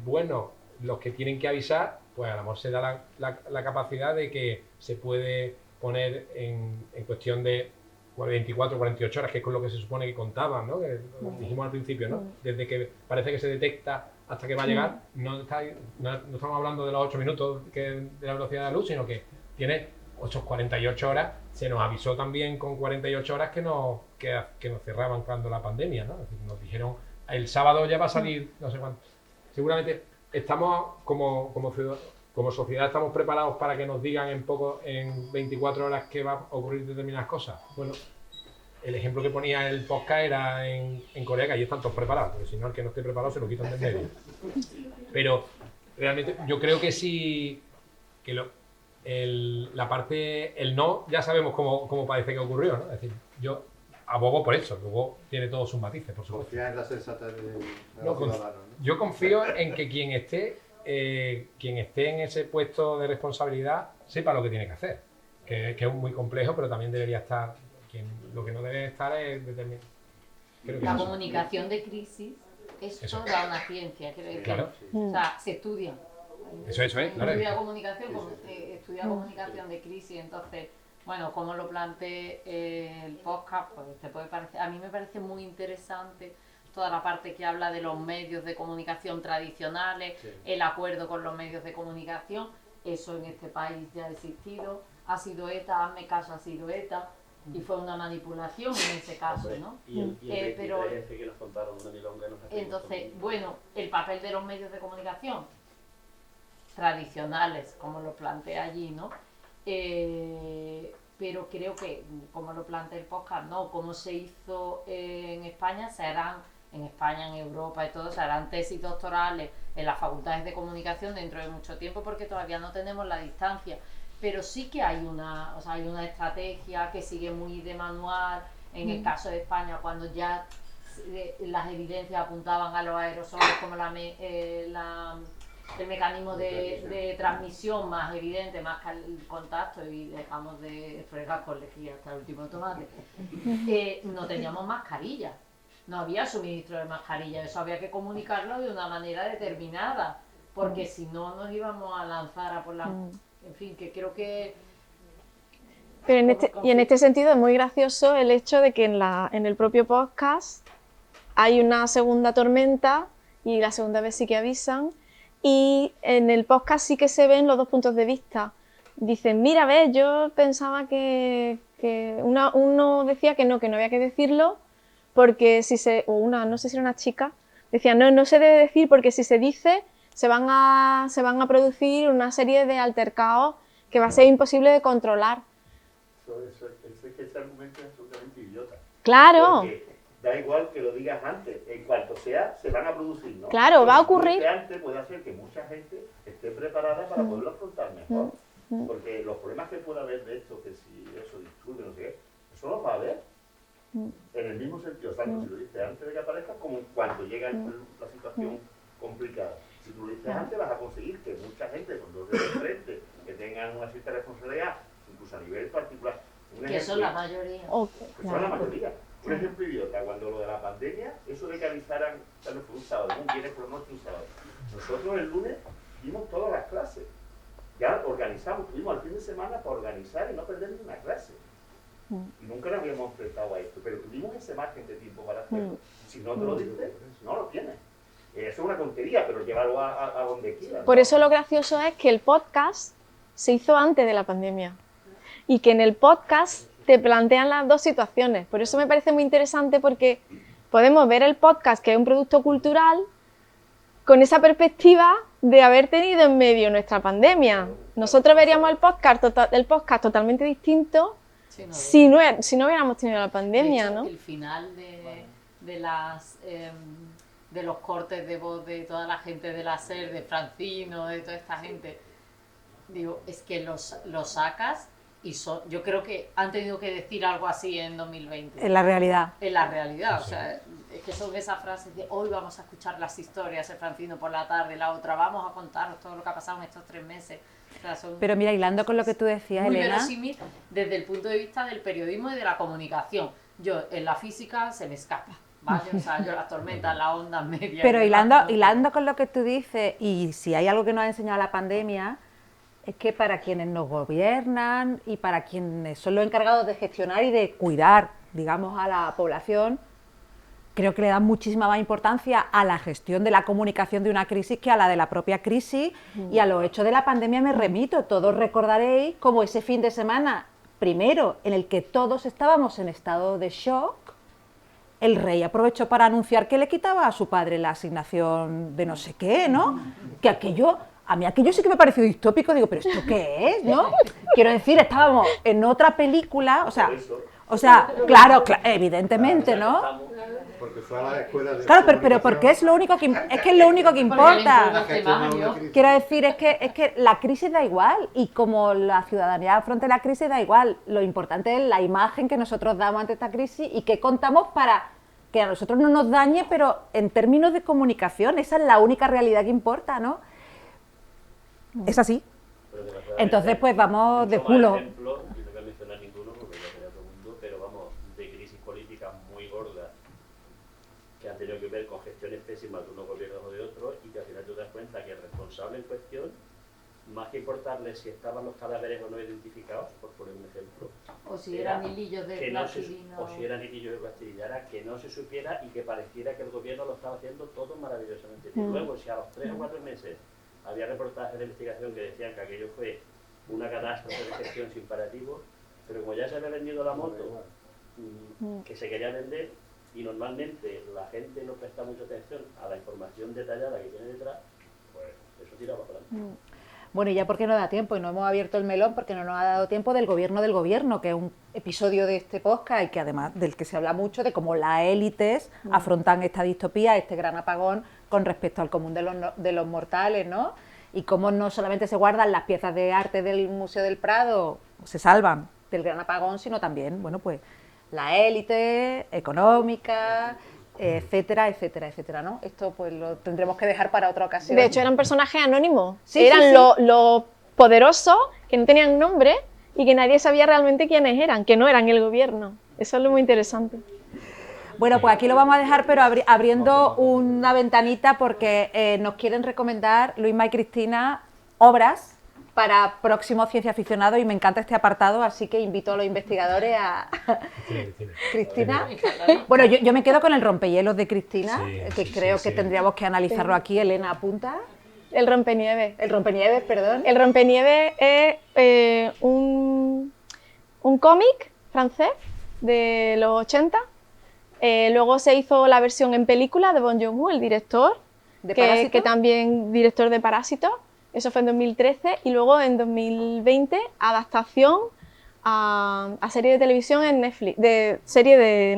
buenos, los que tienen que avisar, pues a lo mejor se da la capacidad de que se puede poner en cuestión de 24 o 48 horas, que es con lo que se supone que contaban, ¿no? Que lo dijimos al principio, ¿no? Desde que parece que se detecta hasta que va a llegar, no estamos hablando de los 8 minutos de la velocidad de la luz, sino que tiene esos 48 horas, se nos avisó también con 48 horas que nos cerraban cuando la pandemia, ¿no? Es decir, nos dijeron, el sábado ya va a salir, no sé cuánto. Seguramente estamos, como sociedad, estamos preparados para que nos digan en 24 horas que va a ocurrir determinadas cosas. Bueno, el ejemplo que ponía el podcast era en Corea, que allí están todos preparados, porque si no, el que no esté preparado se lo quitan del medio. Pero realmente yo creo que sí, que la parte, el no, ya sabemos cómo parece que ocurrió, ¿no? Es decir, yo abogo por eso, luego tiene todos sus matices, por supuesto. Confía en la sensatez de los ciudadanos, ¿no? Yo confío en que quien esté en ese puesto de responsabilidad sepa lo que tiene que hacer, que es muy complejo, pero también debería estar, lo que no debe estar es determinado. La comunicación de crisis es toda una ciencia, quiero decir. Claro. O sea, se estudia. Eso es, claro. Estudia comunicación, estudia comunicación de crisis, entonces, bueno, como lo planteé el podcast, pues te puede parecer, a mí me parece muy interesante toda la parte que habla de los medios de comunicación tradicionales, el acuerdo con los medios de comunicación, eso en este país ya ha existido, ha sido ETA, hazme caso, ha sido ETA, y fue una manipulación en ese caso, ¿no? Y el pero, que nos contaron una milonga nos entonces, bueno, el papel de los medios de comunicación tradicionales, como lo plantea allí, ¿no? Pero creo que, como lo plantea el podcast, ¿no? Como se hizo en España, se harán en España, en Europa y todo, se harán tesis doctorales en las facultades de comunicación dentro de mucho tiempo, porque todavía no tenemos la distancia. Pero sí que hay una estrategia que sigue muy de manual. En el caso de España, cuando ya las evidencias apuntaban a los aerosoles como el mecanismo de transmisión más evidente, más que el contacto, y dejamos de fregar con lejía hasta el último tomate, no teníamos mascarillas, no había suministro de mascarillas, eso había que comunicarlo de una manera determinada, porque si no nos íbamos a lanzar a por la... En fin, que creo que... Pero en este sentido es muy gracioso el hecho de que en el propio podcast hay una segunda tormenta y la segunda vez sí que avisan, y en el podcast sí que se ven los dos puntos de vista. Dicen, mira, ves, yo pensaba que uno decía que no había que decirlo, porque no sé si era una chica, decía, no se debe decir porque si se dice se van a producir una serie de altercados que va a ser imposible de controlar. Ese argumento es absolutamente idiota. Claro. Porque da igual que lo digas antes, en cuanto sea, se van a producir, ¿no? Claro, va a ocurrir. Antes puede hacer que mucha gente esté preparada para poderlo afrontar mejor. Porque los problemas que pueda haber de esto, que si eso disturbe, no sé qué, eso lo va a haber. En el mismo sentido, tanto si lo dices antes de que aparezca, como cuando llega la situación complicada. Si tú lo dices antes, vas a conseguir que mucha gente con los dedos de frente, que tengan una cierta responsabilidad, incluso a nivel particular. Que son la mayoría. Que son la mayoría. Un ejemplo idiota, cuando lo de la pandemia, eso de que avisaran, tal vez fue un sábado, un viernes por la noche, un sábado. Nosotros el lunes dimos todas las clases. Ya organizamos, tuvimos el fin de semana para organizar y no perder ni una clase. Y nunca nos habíamos enfrentado a esto, pero tuvimos ese margen de tiempo para hacerlo. Si no te lo dices, no lo tienes. Eso es una tontería, pero llévalo a donde quieras. Por eso lo gracioso es que el podcast se hizo antes de la pandemia y que en el podcast te plantean las dos situaciones. Por eso me parece muy interesante, porque podemos ver el podcast, que es un producto cultural, con esa perspectiva de haber tenido en medio nuestra pandemia. Nosotros veríamos el podcast totalmente distinto si no hubiéramos tenido la pandemia, de hecho, ¿no? El final de los cortes de voz de toda la gente de la SER, de Francino, de toda esta gente, digo, es que los sacas y yo creo que han tenido que decir algo así en 2020. En la realidad. En la realidad, o sea, es que son esas frases de hoy vamos a escuchar las historias, el Francino por la tarde, la otra, vamos a contaros todo lo que ha pasado en estos 3 meses. O sea, pero mira, hilando con lo que tú decías, muy Elena... verosímil desde el punto de vista del periodismo y de la comunicación. Yo, en la física, se me escapa, ¿vale? O sea, yo las tormentas, las ondas medias... Pero hilando con lo que tú dices, y si hay algo que nos ha enseñado la pandemia, es que para quienes nos gobiernan y para quienes son los encargados de gestionar y de cuidar, digamos, a la población, creo que le dan muchísima más importancia a la gestión de la comunicación de una crisis que a la de la propia crisis, y a los hechos de la pandemia me remito. Todos recordaréis como ese fin de semana, primero, en el que todos estábamos en estado de shock, el rey aprovechó para anunciar que le quitaba a su padre la asignación de no sé qué, ¿no? Que a mí aquello sí que me pareció distópico, digo, ¿pero esto qué es, no? Quiero decir, estábamos en otra película, o sea, claro, evidentemente, ¿no? Porque fue a la escuela de Claro, pero porque es lo único que importa. Quiero decir, es que la crisis da igual, y como la ciudadanía afronte la crisis da igual. Lo importante es la imagen que nosotros damos ante esta crisis y que contamos para que a nosotros no nos dañe, pero en términos de comunicación, esa es la única realidad que importa, ¿no? Es así. Entonces, pues vamos de culo. Ejemplo, y no voy a mencionar ninguno porque ya tenía todo el mundo, pero vamos, de crisis políticas muy gordas que han tenido que ver con gestiones pésimas de unos gobiernos o de otros, y que al final te das cuenta que el responsable en cuestión, más que importarle si estaban los cadáveres o no identificados, por poner un ejemplo, O si eran hilillos de plastilina. o si eran hilillos de plastilina, era que no se supiera y que pareciera que el gobierno lo estaba haciendo todo maravillosamente bien. Luego, si a los 3 o 4 meses había reportajes de investigación que decían que aquello fue una catástrofe de gestión sin parativo, pero como ya se había vendido la moto que se quería vender, y normalmente la gente no presta mucha atención a la información detallada que tiene detrás, pues eso tiraba para adelante. Bueno, y ya porque no da tiempo, y no hemos abierto el melón porque no nos ha dado tiempo del gobierno, que es un episodio de este podcast y que además del que se habla mucho de cómo las élites afrontan esta distopía, este gran apagón con respecto al común de los mortales, ¿no? Y cómo no solamente se guardan las piezas de arte del Museo del Prado, se salvan del gran apagón, sino también, bueno, pues la élite económica, etcétera, etcétera, etcétera, ¿no? Esto pues lo tendremos que dejar para otra ocasión. De hecho, eran personajes anónimos. Sí, eran sí, sí. los poderosos, que no tenían nombre y que nadie sabía realmente quiénes eran, que no eran el gobierno. Eso es lo muy interesante. Bueno, pues aquí lo vamos a dejar, pero abriendo una ventanita, porque nos quieren recomendar, Luisma y Cristina, obras para próximos ciencia aficionados, y me encanta este apartado, así que invito a los investigadores a... Cristina. Bueno, yo me quedo con el rompehielos de Cristina, que creo que tendríamos que analizarlo aquí. Elena, apunta. El rompenieves. El rompenieves, perdón. El rompenieves es un cómic francés de los 80. Luego se hizo la versión en película de Bong Joon-ho, el director, que también director de Parásitos. Eso fue en 2013, y luego en 2020 adaptación a serie de televisión en Netflix, una serie de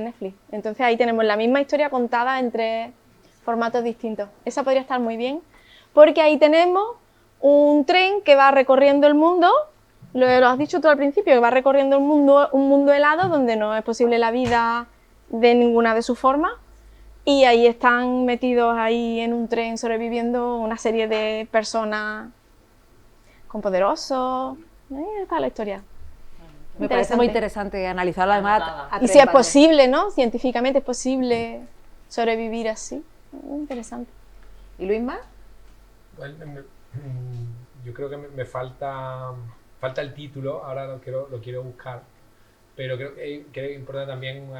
Netflix. Entonces ahí tenemos la misma historia contada en 3 formatos distintos. Esa podría estar muy bien, porque ahí tenemos un tren que va recorriendo el mundo, lo has dicho tú al principio, que va recorriendo el mundo, un mundo helado donde no es posible la vida de ninguna de sus formas. Y ahí están metidos ahí en un tren sobreviviendo una serie de personas con poderosos. Ahí está la historia. Me parece muy interesante analizarlo además y si es posible, ¿no? Científicamente es posible sobrevivir así. Muy interesante. ¿Y Luisma? Bueno, yo creo que me falta el título, ahora lo quiero buscar, pero creo que es importante también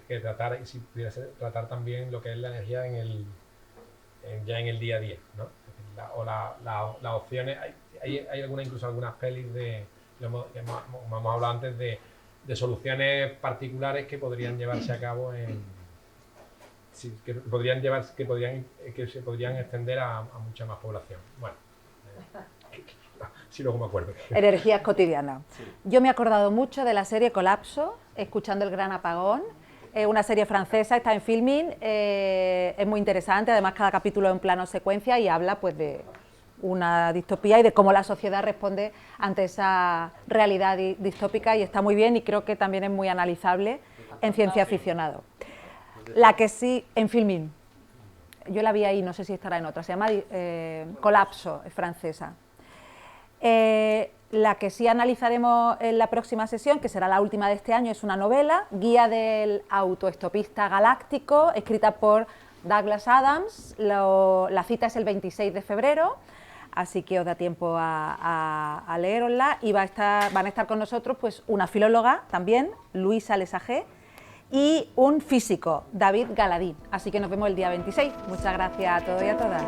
que tratar, si pudiera ser, tratar también lo que es la energía ya en el día a día, ¿no? Las opciones, hay incluso algunas pelis que hemos hablado antes de soluciones particulares que podrían llevarse a cabo que se podrían extender a mucha más población. Bueno, sí, luego me acuerdo. Energías cotidianas. Sí. Yo me he acordado mucho de la serie Colapso, escuchando El Gran Apagón. Es una serie francesa, está en Filmin, es muy interesante, además cada capítulo es en plano secuencia y habla pues de una distopía y de cómo la sociedad responde ante esa realidad distópica, y está muy bien, y creo que también es muy analizable en ciencia aficionado. La que sí, en Filmin, yo la vi ahí, no sé si estará en otra, se llama Colapso, es francesa. La que sí analizaremos en la próxima sesión, que será la última de este año, es una novela, Guía del autoestopista galáctico, escrita por Douglas Adams. La cita es el 26 de febrero, así que os da tiempo a leerosla, y van a estar con nosotros pues una filóloga también, Luisa Lesage, y un físico, David Galadí. Así que nos vemos el día 26. Muchas gracias a todos y a todas.